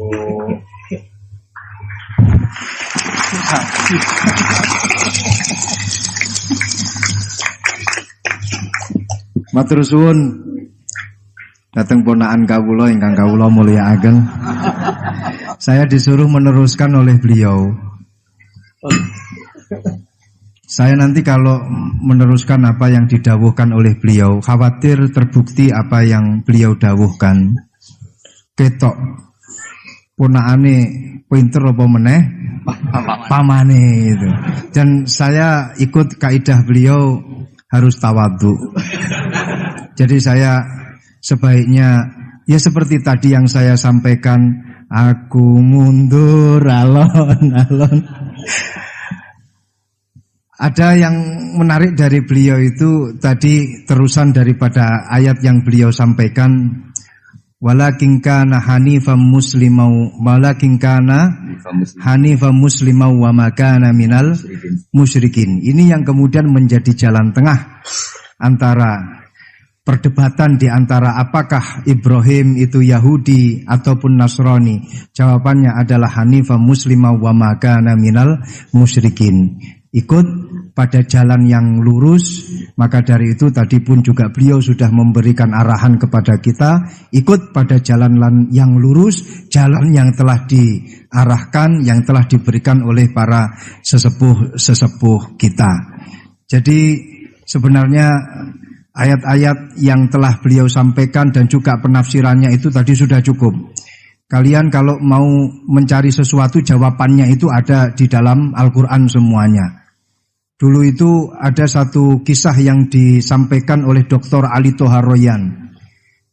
Matur suwun dateng ponakan kawula ingkang kawula mulyakaken. Saya disuruh meneruskan oleh beliau. Saya nanti kalau meneruskan apa yang didawuhkan oleh beliau, khawatir terbukti apa yang beliau dawuhkan. Ketok ponakane pinter apa meneh pamane itu. Dan saya ikut kaidah beliau harus tawadhu. Jadi saya sebaiknya ya seperti tadi yang saya sampaikan, aku mundur alon-alon. Ada yang menarik dari beliau itu tadi terusan daripada ayat yang beliau sampaikan, walakin kana hanifan muslimau wa ma kana minal musyrikin. Ini yang kemudian menjadi jalan tengah antara perdebatan di antara apakah Ibrahim itu Yahudi ataupun Nasrani. Jawabannya adalah hanifan muslimau wa ma kana minal musyrikin. Ikut pada jalan yang lurus. Maka dari itu tadi pun juga beliau sudah memberikan arahan kepada kita, ikut pada jalan yang lurus, jalan yang telah diarahkan, yang telah diberikan oleh para sesepuh kita. Jadi sebenarnya ayat-ayat yang telah beliau sampaikan dan juga penafsirannya itu tadi sudah cukup. Kalian kalau mau mencari sesuatu, jawabannya itu ada di dalam Al-Quran semuanya. Dulu itu ada satu kisah yang disampaikan oleh Dr. Ali Toharoyan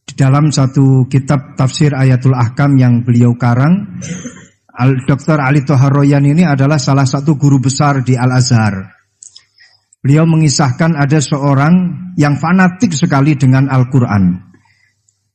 di dalam satu kitab tafsir Ayatul Ahkam yang beliau karang. Dr. Ali Toharoyan ini adalah salah satu guru besar di Al-Azhar. Beliau mengisahkan ada seorang yang fanatik sekali dengan Al-Quran.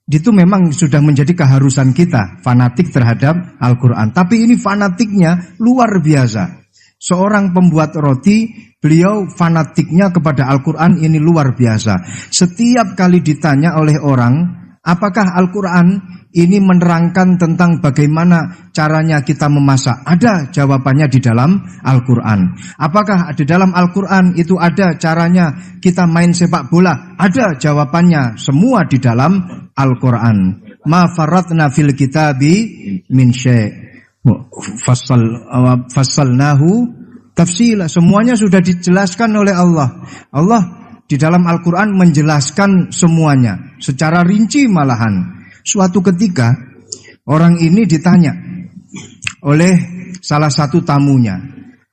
Itu memang sudah menjadi keharusan kita, fanatik terhadap Al-Quran. Tapi ini fanatiknya luar biasa. Seorang pembuat roti, beliau fanatiknya kepada Al-Quran ini luar biasa. Setiap kali ditanya oleh orang, apakah Al-Quran ini menerangkan tentang bagaimana caranya kita memasak? Ada jawabannya di dalam Al-Quran. Apakah di dalam Al-Quran itu ada caranya kita main sepak bola? Ada jawabannya, semua di dalam Al-Quran. Ma faratna fil kitabi min syai'. Fassalnahu tafsila. Semuanya sudah dijelaskan oleh Allah. Allah di dalam Al-Quran menjelaskan semuanya secara rinci malahan. Suatu ketika orang ini ditanya oleh salah satu tamunya,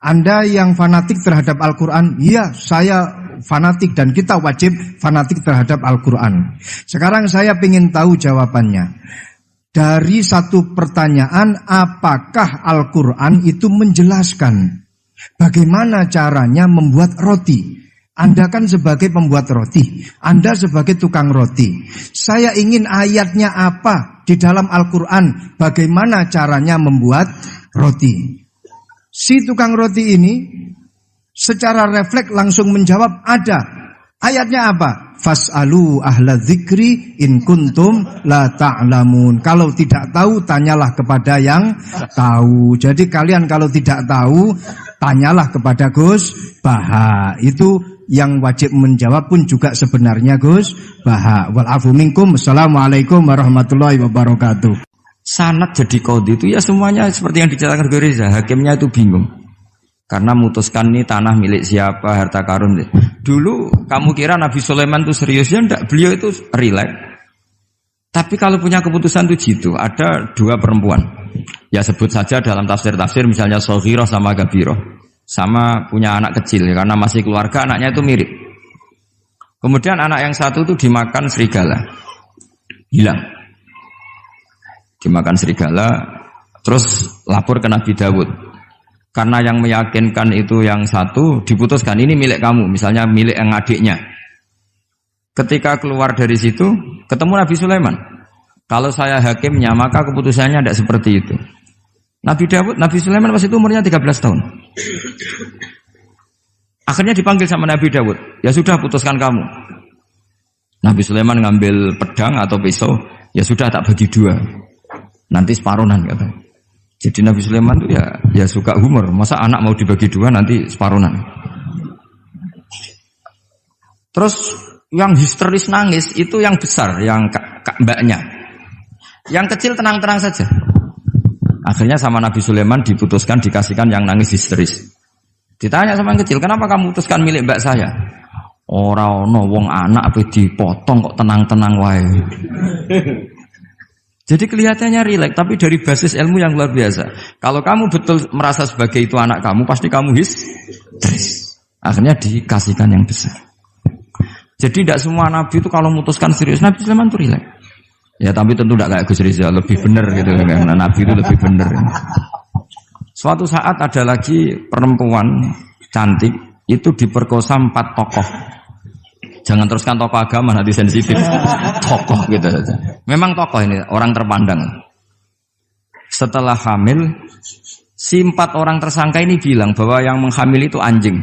Anda yang fanatik terhadap Al-Quran? Iya, saya fanatik dan kita wajib fanatik terhadap Al-Quran. Sekarang saya ingin tahu jawabannya. Dari satu pertanyaan, apakah Al-Quran itu menjelaskan bagaimana caranya membuat roti? Anda kan sebagai pembuat roti, Anda sebagai tukang roti. Saya ingin ayatnya apa di dalam Al-Quran, bagaimana caranya membuat roti. Si tukang roti ini secara refleks langsung menjawab, ada. Ayatnya apa? Fas'alu ahla dzikri in kuntum la ta'lamun. Kalau tidak tahu, tanyalah kepada yang tahu. Jadi kalian kalau tidak tahu, tanyalah kepada Gus Baha. Itu yang wajib menjawab pun juga sebenarnya Gus Baha. Wal afu minkum. Assalamualaikum warahmatullahi wabarakatuh. Sanad jadi qadhi itu ya semuanya seperti yang diceritakan Reza. Hakimnya itu bingung. Karena memutuskan ini tanah milik siapa, harta karun. Dulu kamu kira Nabi Sulaiman itu serius, ya enggak, beliau itu rileks. Tapi kalau punya keputusan itu gitu, ada dua perempuan. Ya sebut saja dalam tafsir-tafsir misalnya Soghirah sama Gabiroh. Sama punya anak kecil, ya, karena masih keluarga anaknya itu mirip. Kemudian anak yang satu itu dimakan serigala. Hilang. Dimakan serigala, terus lapor ke Nabi Dawud. Karena yang meyakinkan itu yang satu, diputuskan ini milik kamu, misalnya milik yang adiknya. Ketika keluar dari situ, ketemu Nabi Sulaiman. Kalau saya hakimnya, maka keputusannya tidak seperti itu. Nabi Sulaiman pas itu umurnya 13 tahun. Akhirnya dipanggil sama Nabi Dawud. Ya sudah, putuskan kamu. Nabi Sulaiman ngambil pedang atau pisau. Ya sudah, tak bagi dua. Nanti separuhan katanya. Jadi Nabi Sulaiman itu ya suka humor. Masa anak mau dibagi dua nanti separuhan. Terus yang histeris nangis itu yang besar, yang mbaknya. Yang kecil tenang-tenang saja. Akhirnya sama Nabi Sulaiman diputuskan dikasihkan yang nangis histeris. Ditanya sama yang kecil, kenapa kamu putuskan milik mbak saya? Ora ono wong anak apa dipotong kok tenang-tenang wae. Jadi kelihatannya rileks, tapi dari basis ilmu yang luar biasa. Kalau kamu betul merasa sebagai itu anak kamu, pasti kamu histeris. Akhirnya dikasihkan yang besar. Jadi tidak semua nabi itu kalau memutuskan serius. Nabi Sulaiman itu rileks. Ya tapi tentu tidak kayak Gus Rizal, lebih benar gitu. Karena nabi itu lebih benar. Suatu saat ada lagi perempuan cantik itu diperkosa 4 tokoh. Jangan teruskan tokoh agama, nanti sensitif. Tokoh gitu saja. Memang tokoh ini, orang terpandang. Setelah hamil, si 4 orang tersangka ini bilang bahwa yang menghamil itu anjing.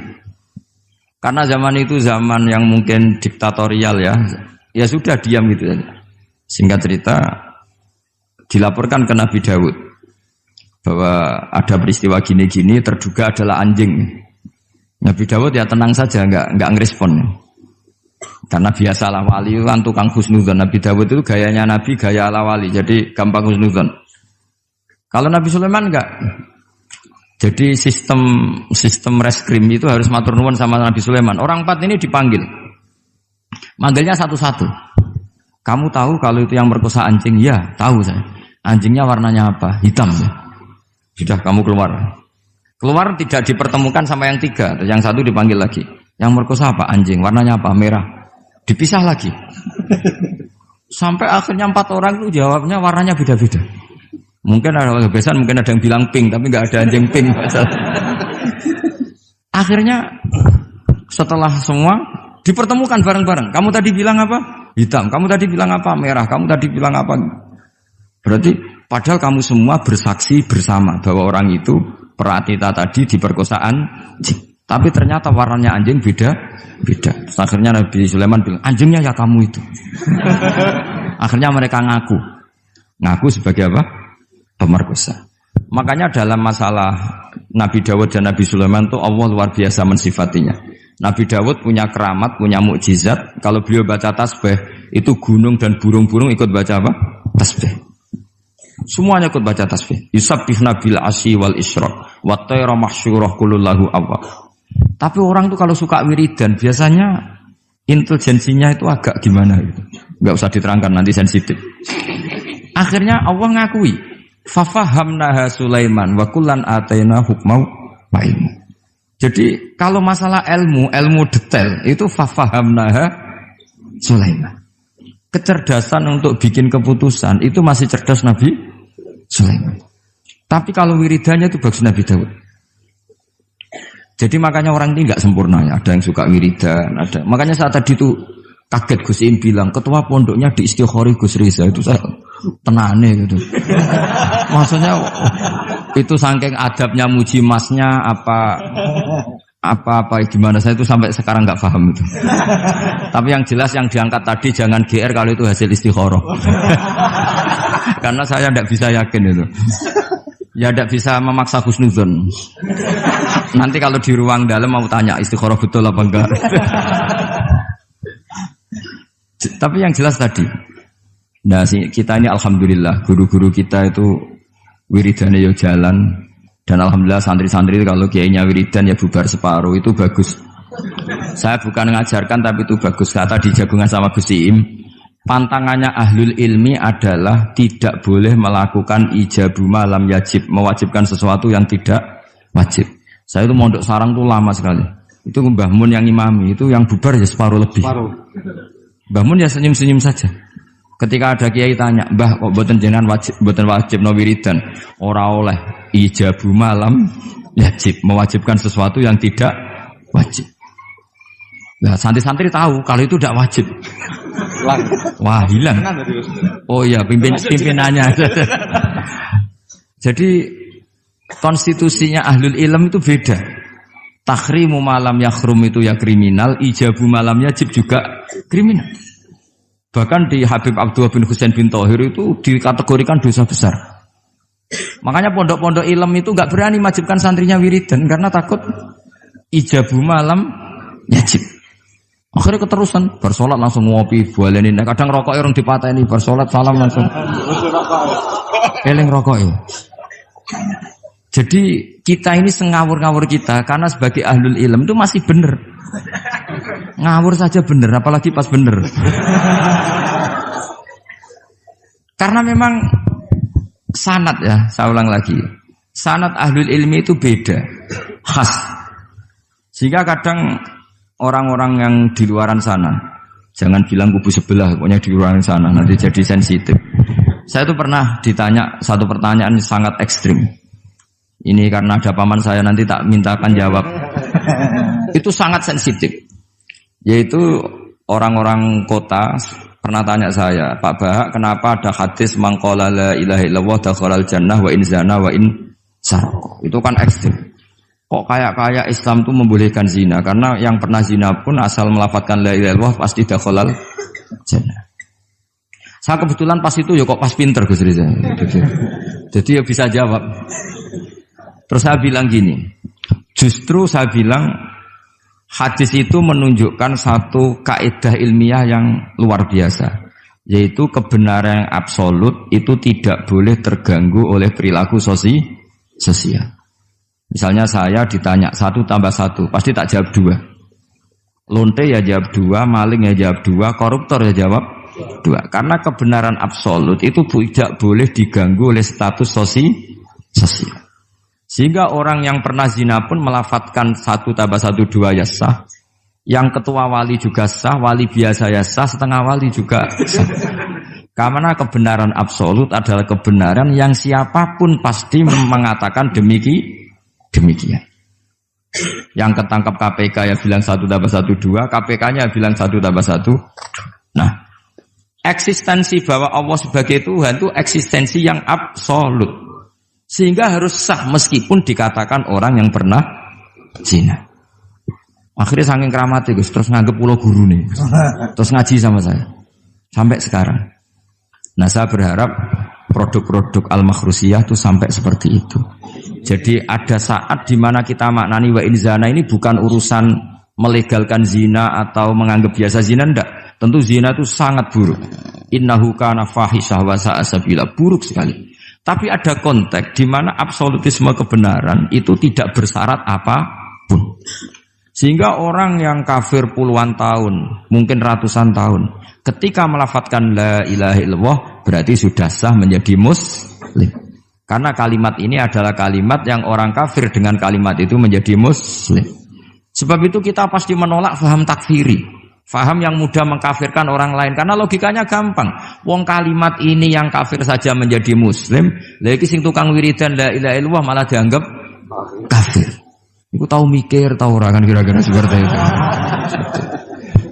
Karena zaman itu zaman yang mungkin diktatorial ya. Ya sudah, diam gitu saja. Singkat cerita, dilaporkan ke Nabi Dawud bahwa ada peristiwa gini-gini, terduga adalah anjing. Nabi Dawud ya tenang saja, enggak ngerespon. Karena biasalah wali itu kan tukang husnudzon. Nabi Dawud itu gayanya Nabi, gaya ala wali, jadi gampang husnudzon. Kalau Nabi Sulaiman enggak. Jadi sistem reskrim itu harus matur nuwun sama Nabi Sulaiman. Orang 4 ini dipanggil. Manggilnya satu-satu. Kamu tahu kalau itu yang merkosa anjing? Ya, tahu saya. Anjingnya warnanya apa? Hitam ya. Sudah kamu keluar. Keluar tidak dipertemukan sama yang 3. Yang 1 dipanggil lagi. Yang merkosa apa? Anjing. Warnanya apa? Merah. Dipisah lagi. Sampai akhirnya 4 orang itu jawabnya warnanya beda-beda. Mungkin ada kebiasaan, mungkin ada yang bilang pink, tapi nggak ada anjing pink. Akhirnya setelah semua dipertemukan bareng-bareng. Kamu tadi bilang apa? Hitam. Kamu tadi bilang apa? Merah. Kamu tadi bilang apa? Berarti padahal kamu semua bersaksi bersama bahwa orang itu Pratita tadi diperkosaan anjing. Tapi ternyata warnanya anjing beda. Terus akhirnya Nabi Sulaiman bilang, anjingnya ya kamu itu. Akhirnya mereka ngaku sebagai apa? Pemerkosa. Makanya dalam masalah Nabi Dawud dan Nabi Sulaiman itu Allah luar biasa mensifatinya. Nabi Dawud punya keramat, punya mukjizat. Kalau beliau baca tasbih, itu gunung dan burung-burung ikut baca apa? Tasbih. Semuanya ikut baca tasbih. Yusabbihna bil asyi wal isyraq wa tayra mahsyurah kulullahu awwab. Tapi orang tuh kalau suka wiridan biasanya intelijensinya itu agak gimana gitu. Enggak usah diterangkan nanti sensitif. Akhirnya Allah ngakui, fafahamnaha Sulaiman wa kullan ataina hukmau wa ilmu. Jadi kalau masalah ilmu detail itu fafahamnaha Sulaiman. Kecerdasan untuk bikin keputusan itu masih cerdas Nabi Sulaiman. Tapi kalau wiridannya itu bagus Nabi Dawud. Jadi makanya orang ini nggak sempurna ya. Ada yang suka wiridan, ada. Makanya saat tadi itu kaget Gus Im bilang ketua pondoknya di Istighori Gus Riza itu saya tenane gitu. Maksudnya itu saking adabnya muji masnya apa gimana saya itu sampai sekarang nggak paham itu. Tapi yang jelas yang diangkat tadi jangan GR kalau itu hasil istikharah. Karena saya tidak bisa yakin itu. Ya tidak bisa memaksa husnudzon. Nanti kalau di ruang dalam mau tanya istikharah betul apa enggak. Tapi yang jelas tadi. Nah, kita ini alhamdulillah guru-guru kita itu wiridannya ya jalan. Dan alhamdulillah santri-santri kalau kiainya wiridan ya bubar separuh itu bagus. Saya bukan mengajarkan tapi itu bagus. Kata di jagungan sama Gus Iim, pantangannya ahlul ilmi adalah tidak boleh melakukan ijabu malam yajib, mewajibkan sesuatu yang tidak wajib. Saya itu mondok sarang tuh lama sekali. Itu Mbah Mun yang imami, itu yang bubar ya separuh lebih. Mbah Mun ya senyum-senyum saja. Ketika ada kiai tanya, Mbah kok boten jenengan boten wajib no wiridan? Ora oleh ijabu malam yajib, mewajibkan sesuatu yang tidak wajib. Nah, santri-santri tahu kalau itu tidak wajib. Wah, hilang. Oh iya, pimpinannya. Jadi konstitusinya ahlul ilm itu beda. Takhrimu malam yakhrum itu ya kriminal, ijabu malam yajib juga kriminal. Bahkan di Habib Abdullah bin Husain bin Thohir itu dikategorikan dosa besar. Makanya pondok-pondok ilm itu enggak berani wajibkan santrinya wiridan karena takut ijabu malam yajib. Akhirnya keterusan, bersolat langsung ngopi, bualenin. Kadang rokoknya orang dipatahin, bersolat salam langsung. Eling rokoknya. Jadi kita ini sengawur-ngawur kita karena sebagai ahlul ilm itu masih benar. Ngawur saja benar, apalagi pas benar. Karena memang sanad ya, saya ulang lagi. Sanad ahlul ilmi itu beda, khas. Sehingga kadang orang-orang yang di luaran sana, jangan bilang kubu sebelah, pokoknya di luaran sana, nanti jadi sensitif. Saya itu pernah ditanya satu pertanyaan sangat ekstrim. Ini karena ada paman saya nanti tak mintakan jawab. Itu sangat sensitif. Yaitu orang-orang kota pernah tanya saya, Pak Bahak, kenapa ada hadis mangqala la ilaha illallah dakhalal jannah wa in zana wa in sarqa. Itu kan ekstrim. Kok kayak Islam itu membolehkan zina? Karena yang pernah zina pun asal melafadzkan la ilaha illallah pasti dakhalal jannah. Saya kebetulan pas itu ya kok pas pinter Gus Riza. Jadi ya bisa jawab. Terus saya bilang gini, justru saya bilang Hadis itu menunjukkan satu kaidah ilmiah yang luar biasa, yaitu kebenaran yang absolut itu tidak boleh terganggu oleh perilaku sosial. Misalnya saya ditanya 1 tambah 1, pasti tak jawab 2. Lonte ya jawab 2, maling ya jawab 2, koruptor ya jawab 2. Karena kebenaran absolut itu tidak boleh diganggu oleh status sosial. Sehingga orang yang pernah zina pun melafatkan 1 tambah 1 2 ya sah. Yang ketua wali juga sah, wali biasa ya sah, setengah wali juga sah. Karena kebenaran absolut adalah kebenaran yang siapapun pasti mengatakan demikian. Yang ketangkap KPK ya bilang 1 tambah 1 2, KPK-nya bilang 1 tambah 1. Nah, eksistensi bahwa Allah sebagai Tuhan itu eksistensi yang absolut. Sehingga harus sah meskipun dikatakan orang yang pernah zina. Akhirnya saking keramatnya Gus, terus nganggep pulau guru nih, terus ngaji sama saya sampai sekarang. Nah saya berharap produk-produk al-makhrusiyah itu sampai seperti itu. Jadi ada saat di mana kita maknani wa in zina ini bukan urusan melegalkan zina atau menganggap biasa zina, enggak. Tentu zina itu sangat buruk. Innahu kana fahisyah wa sa'a sabila, buruk sekali. Tapi ada konteks di mana absolutisme kebenaran itu tidak bersyarat apapun. Sehingga orang yang kafir puluhan tahun, mungkin ratusan tahun, ketika melafadzkan la ilaha illallah berarti sudah sah menjadi muslim. Karena kalimat ini adalah kalimat yang orang kafir dengan kalimat itu menjadi muslim. Sebab itu kita pasti menolak faham takfiri. Faham yang mudah mengkafirkan orang lain. Karena logikanya gampang. Wong kalimat ini yang kafir saja menjadi muslim. Lagi sing tukang wiridan la ilaha illallah malah dianggap kafir. Iku tahu mikir, tahu orang kan kira-kira seperti itu.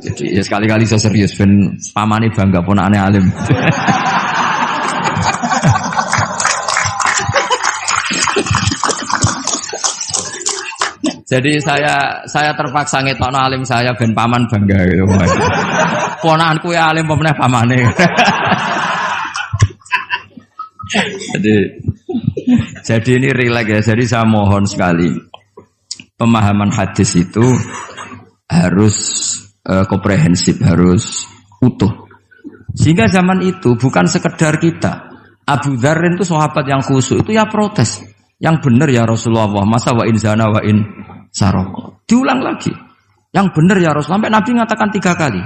Jadi ya sekali-kali saya serius. Ben pamane bangga ponakane alim. Jadi saya terpaksa ngetokno alim saya ben paman bangga gitu. Ponakanku ya alim pemeneh pamane. Jadi ini rileks ya. Jadi saya mohon sekali pemahaman hadis itu harus komprehensif, harus utuh. Sehingga zaman itu bukan sekedar kita. Abu Dzar itu sahabat yang khusyuk itu ya protes. Yang benar ya Rasulullah, masa wa in zana wa in saroko. Diulang lagi. Yang benar ya Rasulullah. Sampai Nabi mengatakan 3 kali.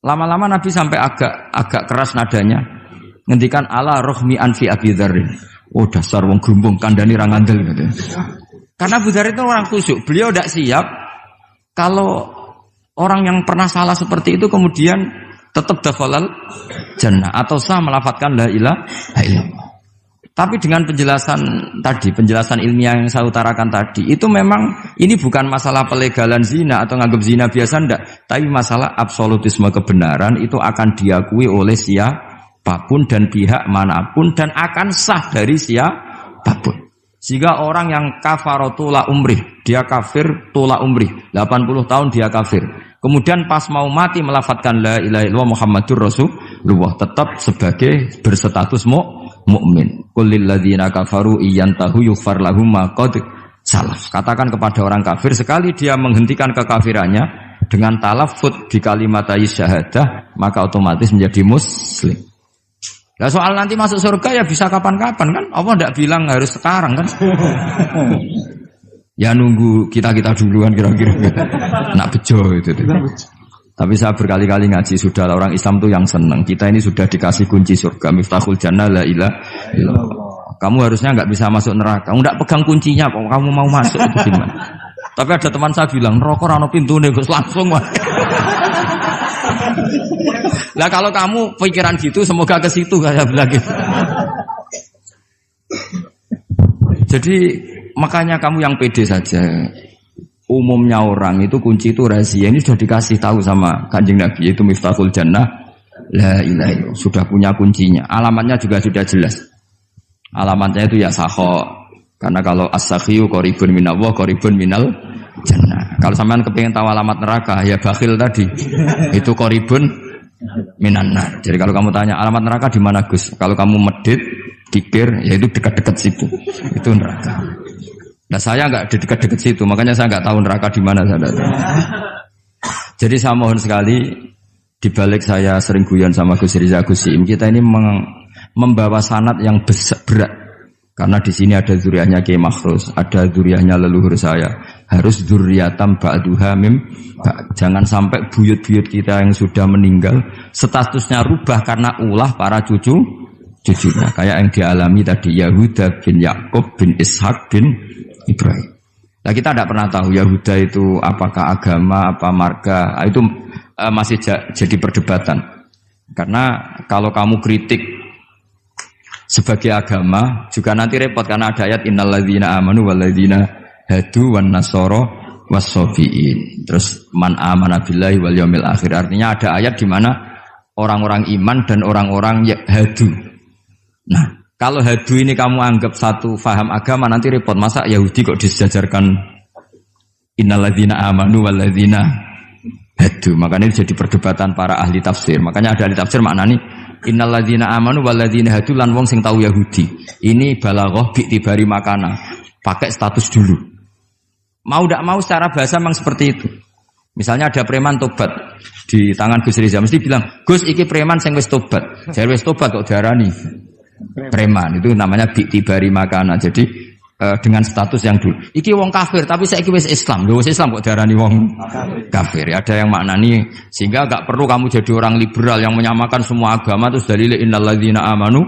Lama-lama Nabi sampai agak keras nadanya. Ngendikan ala rohmi anfi Abi Dzarrin. Oh dasar wong grumbung kandhani ra ngandel gitu. Karena Abu Dzar itu orang khusyuk. Beliau tidak siap kalau orang yang pernah salah seperti itu kemudian tetap dakhalal jannah atau sah melafadzkan la ilaha illallah. Tapi dengan penjelasan ilmiah yang saya utarakan tadi, itu memang ini bukan masalah pelegalan zina atau nganggap zina biasa, enggak. Tapi masalah absolutisme kebenaran itu akan diakui oleh siapapun dan pihak manapun dan akan sah dari siapapun. Sehingga orang yang kafaro tula umrih, dia kafir tula umrih, 80 tahun dia kafir. Kemudian pas mau mati melafadzkan la ilaha illallah Muhammadur Rasulullah, tetap sebagai berstatus mukmin. Qul lil ladzina kafaru iyantahu yughfar lahum ma qad salaf. Katakan kepada orang kafir sekali dia menghentikan kekafirannya dengan talaffuz di kalimat syahadah maka otomatis menjadi muslim. Nah soal nanti masuk surga ya bisa kapan-kapan kan? Allah tidak bilang harus sekarang kan? Ya nunggu kita duluan kira-kira. Nak bejo itu. Tapi saya berkali-kali ngaji sudah orang Islam tuh yang senang. Kita ini sudah dikasih kunci surga, miftahul jannah la ilaha illallah. Kamu harusnya enggak bisa masuk neraka. Enggak pegang kuncinya kok kamu mau masuk itu gimana? Tapi ada teman saya bilang, "Neraka ora ono pintune, Gus, langsung wae." Lah kalau kamu pikiran gitu semoga ke situ kayak bilang gitu. Jadi makanya kamu yang pede saja. Umumnya orang itu kunci itu rahasia. Ini sudah dikasih tahu sama Kanjeng Nabi, yaitu miftahul jannah la ilaha illallah. Sudah punya kuncinya. Alamatnya juga sudah jelas. Alamatnya itu ya sakho. Karena kalau as-sakhiyu qaribun minallah, qaribun minal jannah. Kalau sampean kepengin tahu alamat neraka, ya bakhil tadi. Itu qaribun minannar. Jadi kalau kamu tanya alamat neraka di mana Gus? Kalau kamu medit, pikir, ya itu dekat-dekat situ. Itu neraka. Nah saya nggak di dekat-dekat situ, makanya saya nggak tahu neraka di mana saya tahu. Jadi saya mohon sekali, di balik saya sering guyon sama Gus Riza Gus Im, kita ini membawa sanad yang berat. Karena di sini ada zuriatnya Kiai Makhrus, ada zuriatnya leluhur saya. Harus zuriatam ba'duha mim. Jangan sampai buyut-buyut kita yang sudah meninggal statusnya rubah karena ulah para cucunya. Kayak yang dialami tadi Yahuda bin Yakub bin Ishak bin Ibrahim. Nah kita tidak pernah tahu Yahuda itu apakah agama, apa marga. Itu masih jadi perdebatan. Karena kalau kamu kritik sebagai agama juga nanti repot karena ada ayat innalladzina amanu walladzina hadu wan nasara wassabiin. Terus man amana billahi wal yaumil akhir. Artinya ada ayat di mana orang-orang iman dan orang-orang hadu. Nah, kalau hadu ini kamu anggap satu faham agama nanti repot. Masa Yahudi kok disejajarkan innalladzina amanu walladzina hadu. Makanya ini jadi perdebatan para ahli tafsir. Makanya ada ahli tafsir maknani innalladzina amanu walladzina hadu lan wong sing tau Yahudi. Ini balaghah bi'tibari makana. Pakai status dulu. Mau tidak mau secara bahasa memang seperti itu. Misalnya ada preman tobat di tangan Gus Riza mesti bilang, "Gus iki preman sing wis tobat." Jare wis tobat kok diarani preman. Itu namanya bi'tibari makana. Jadi dengan status yang dulu. Iki wong kafir tapi saiki wis Islam. Lho wis Islam kok diarani wong kafir. Ada yang maknani sehingga enggak perlu kamu jadi orang liberal yang menyamakan semua agama terus dalile innalladzina amanu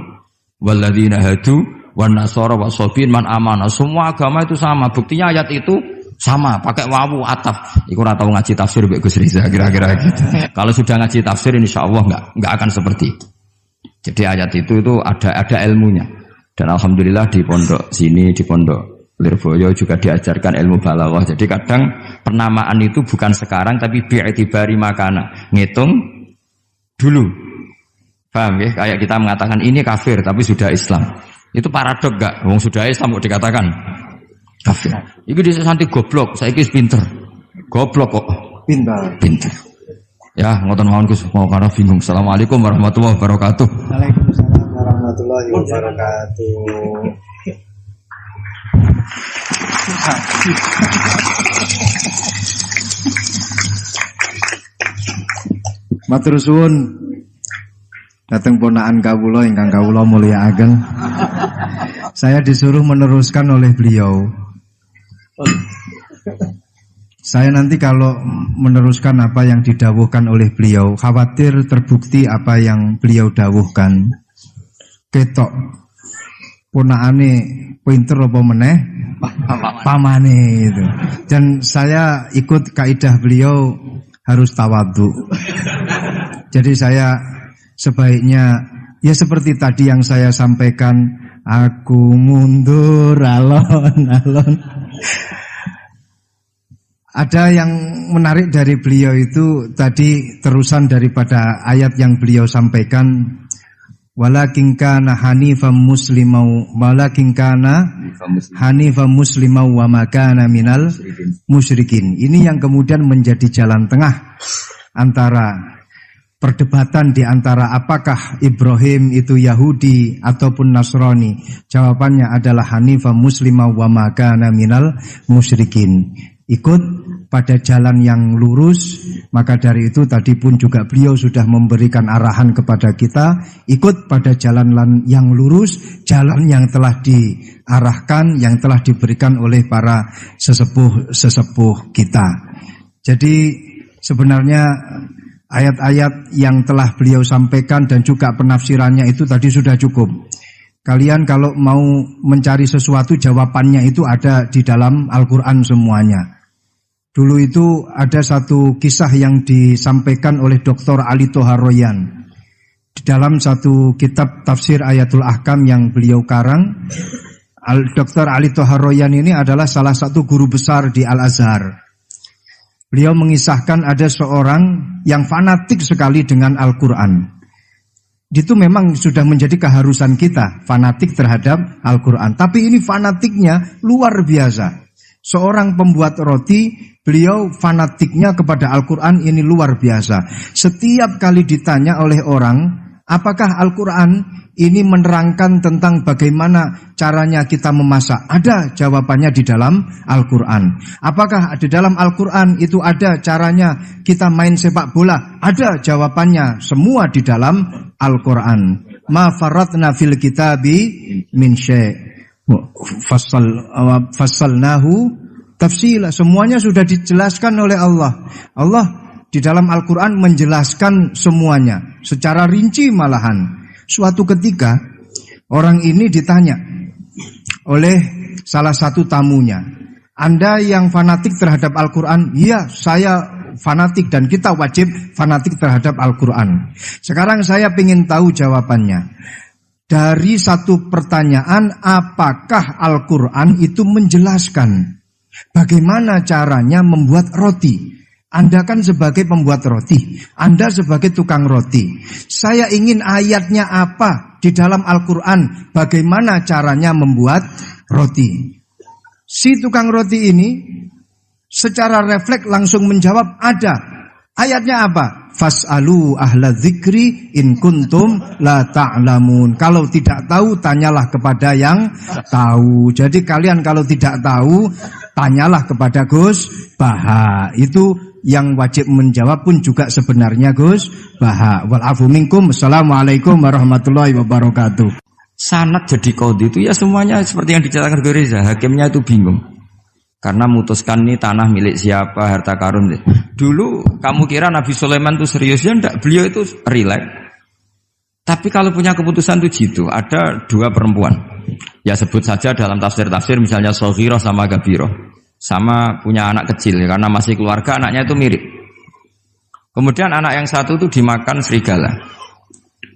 walladzina hadu wan nasara wasabiin man amana. Semua agama itu sama. Buktinya ayat itu sama, pakai wawu ataf. Iku ora tau ngaji tafsir mbek Gus Riza kira-kira gitu. Kalau sudah ngaji tafsir insyaallah enggak akan seperti itu. Jadi ayat itu ada ilmunya. Dan alhamdulillah di pondok sini, di pondok Lirboyo juga diajarkan ilmu balaghah. Jadi kadang penamaan itu bukan sekarang tapi bi'tibari makana. Ngitung dulu. Paham ya? Kayak kita mengatakan ini kafir tapi sudah Islam. Itu paradok enggak? Wong sudah Islam kok dikatakan kafir. Iku dhisik santi goblok, saiki wis pinter. Goblok kok pinter. Ya, ngoten mawon Gus, mau karena bingung. Assalamualaikum warahmatullahi wabarakatuh. Waalaikumsalam warahmatullahi wabarakatuh. Matur suwun dateng ponakan kawula ingkang kawula mulyakaken. Saya disuruh meneruskan oleh beliau. Saya nanti kalau meneruskan apa yang didawuhkan oleh beliau, khawatir terbukti apa yang beliau dawuhkan. Ketok ponakane pinter apa meneh pamane itu. Dan saya ikut kaidah beliau harus tawadhu. Jadi saya sebaiknya ya seperti tadi yang saya sampaikan, aku mundur alon-alon. Ada yang menarik dari beliau itu tadi terusan daripada ayat yang beliau sampaikan, walakin kana hanifan muslimau wa ma kana minal musyrikin. Ini yang kemudian menjadi jalan tengah antara perdebatan di antara apakah Ibrahim itu Yahudi ataupun Nasrani. Jawabannya adalah hanifan muslimau wa ma kana minal musyrikin. Ikut pada jalan yang lurus. Maka dari itu tadi pun juga beliau sudah memberikan arahan kepada kita, ikut pada jalan yang lurus, jalan yang telah diarahkan, yang telah diberikan oleh para sesepuh kita. Jadi sebenarnya ayat-ayat yang telah beliau sampaikan dan juga penafsirannya itu tadi sudah cukup. Kalian kalau mau mencari sesuatu, jawabannya itu ada di dalam Al-Quran semuanya. Dulu itu ada satu kisah yang disampaikan oleh Dr. Ali Toharoyan. Di dalam satu kitab tafsir Ayatul Ahkam yang beliau karang, Dr. Ali Toharoyan ini adalah salah satu guru besar di Al-Azhar. Beliau mengisahkan ada seorang yang fanatik sekali dengan Al-Quran. Itu memang sudah menjadi keharusan kita, fanatik terhadap Al-Quran. Tapi ini fanatiknya luar biasa. Seorang pembuat roti, beliau fanatiknya kepada Al-Quran ini luar biasa. Setiap kali ditanya oleh orang, Apakah Al-Quran ini menerangkan tentang bagaimana caranya kita memasak? Ada jawabannya di dalam Al-Quran. Apakah di dalam Al-Quran itu ada caranya kita main sepak bola? Ada jawabannya, semua di dalam Al-Quran. Ma faratna fil kitabi min syai' fassalnahu tafsila. Semuanya sudah dijelaskan oleh Allah. Allah di dalam Al-Quran menjelaskan semuanya secara rinci malahan. Suatu ketika orang ini ditanya oleh salah satu tamunya, Anda yang fanatik terhadap Al-Quran? Iya, saya fanatik dan kita wajib fanatik terhadap Al-Quran. Sekarang saya ingin tahu jawabannya. Dari satu pertanyaan, apakah Al-Quran itu menjelaskan bagaimana caranya membuat roti? Anda kan sebagai pembuat roti, Anda sebagai tukang roti. Saya ingin ayatnya apa di dalam Al-Quran, bagaimana caranya membuat roti. Si tukang roti ini secara refleks langsung menjawab, ada. Ayatnya apa? Fas'alu ahla dzikri in kuntum la ta'lamun. Kalau tidak tahu, tanyalah kepada yang tahu. Jadi kalian kalau tidak tahu, tanyalah kepada Gus Baha. Itu yang wajib menjawab pun juga sebenarnya Gus Baha. Wal afu minkum. Assalamualaikum warahmatullahi wabarakatuh. Sanad jadi qadhi itu ya semuanya seperti yang diceritakan Reza. Hakimnya itu bingung. Karena memutuskan ini tanah milik siapa, harta karun. Dulu kamu kira Nabi Sulaiman itu serius, ya enggak, beliau itu rileks. Tapi kalau punya keputusan itu gitu, ada dua perempuan. Ya sebut saja dalam tafsir-tafsir misalnya Soghirah sama Gabiroh. Sama punya anak kecil, karena masih keluarga anaknya itu mirip. Kemudian anak yang satu itu dimakan serigala.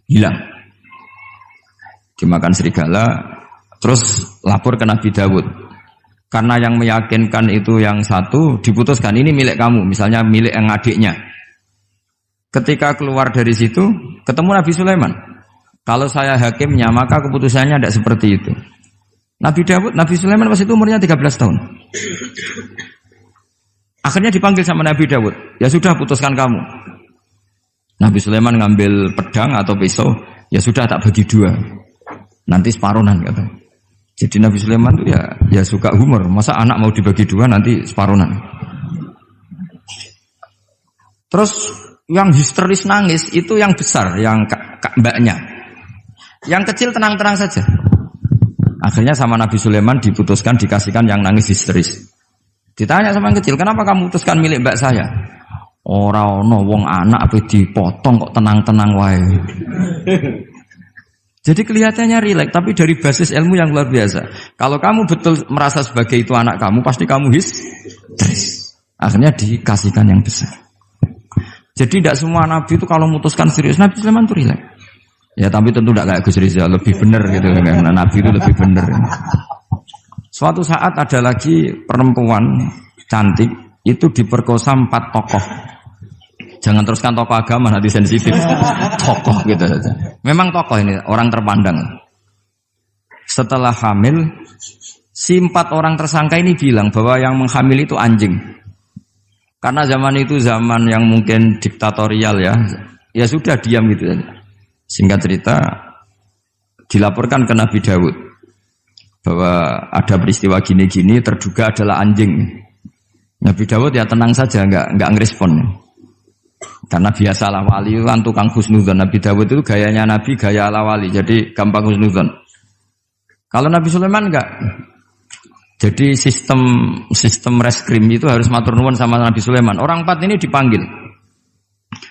Hilang. Dimakan serigala, terus lapor ke Nabi Dawud. Karena yang meyakinkan itu yang satu, diputuskan ini milik kamu, misalnya milik yang adiknya. Ketika keluar dari situ, ketemu Nabi Sulaiman. Kalau saya hakimnya, maka keputusannya tidak seperti itu. Nabi Sulaiman pas itu umurnya 13 tahun. Akhirnya dipanggil sama Nabi Dawud. Ya sudah, putuskan kamu. Nabi Sulaiman ngambil pedang atau pisau. Ya sudah, tak bagi dua. Nanti separuhan kata. Jadi Nabi Sulaiman itu ya suka humor. Masa anak mau dibagi dua nanti separuhan. Terus yang histeris nangis itu yang besar, yang mbaknya. Yang kecil tenang-tenang saja. Akhirnya sama Nabi Sulaiman diputuskan dikasihkan yang nangis histeris. Ditanya sama yang kecil, kenapa kamu putuskan milik mbak saya? Ora ono wong anak apa dipotong kok tenang-tenang wae. Jadi kelihatannya rileks, tapi dari basis ilmu yang luar biasa. Kalau kamu betul merasa sebagai itu anak kamu, pasti kamu histeris. Akhirnya dikasihkan yang besar. Jadi tidak semua nabi itu kalau memutuskan serius. Nabi Sulaiman itu rileks. Ya tapi tentu tidak kayak Gus Rizal, lebih benar gitu kan. Nabi itu lebih benar. Suatu saat ada lagi perempuan cantik itu diperkosa 4 tokoh. Jangan teruskan tokoh agama, nanti sensitif. Tokoh gitu saja. Memang tokoh ini orang terpandang. Setelah hamil, si 4 orang tersangka ini bilang bahwa yang menghamil itu anjing. Karena zaman itu zaman yang mungkin diktatorial ya. Ya sudah diam gitu saja. Singkat cerita, dilaporkan ke Nabi Dawud bahwa ada peristiwa gini-gini, terduga adalah anjing. Nabi Dawud ya tenang saja, enggak ngerespon. Karena biasalah wali itu kan tukang husnudzon. Nabi Dawud itu gayanya Nabi, gaya ala wali, jadi gampang husnudzon. Kalau Nabi Sulaiman enggak. Jadi sistem reskrim itu harus matur nuwun sama Nabi Sulaiman. Orang 4 ini dipanggil.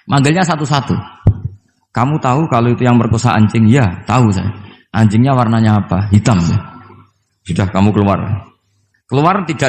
Manggilnya satu-satu. Kamu tahu kalau itu yang merkosa anjing? Ya, tahu saya. Anjingnya warnanya apa? Hitam. Sudah kamu keluar. Keluar tidak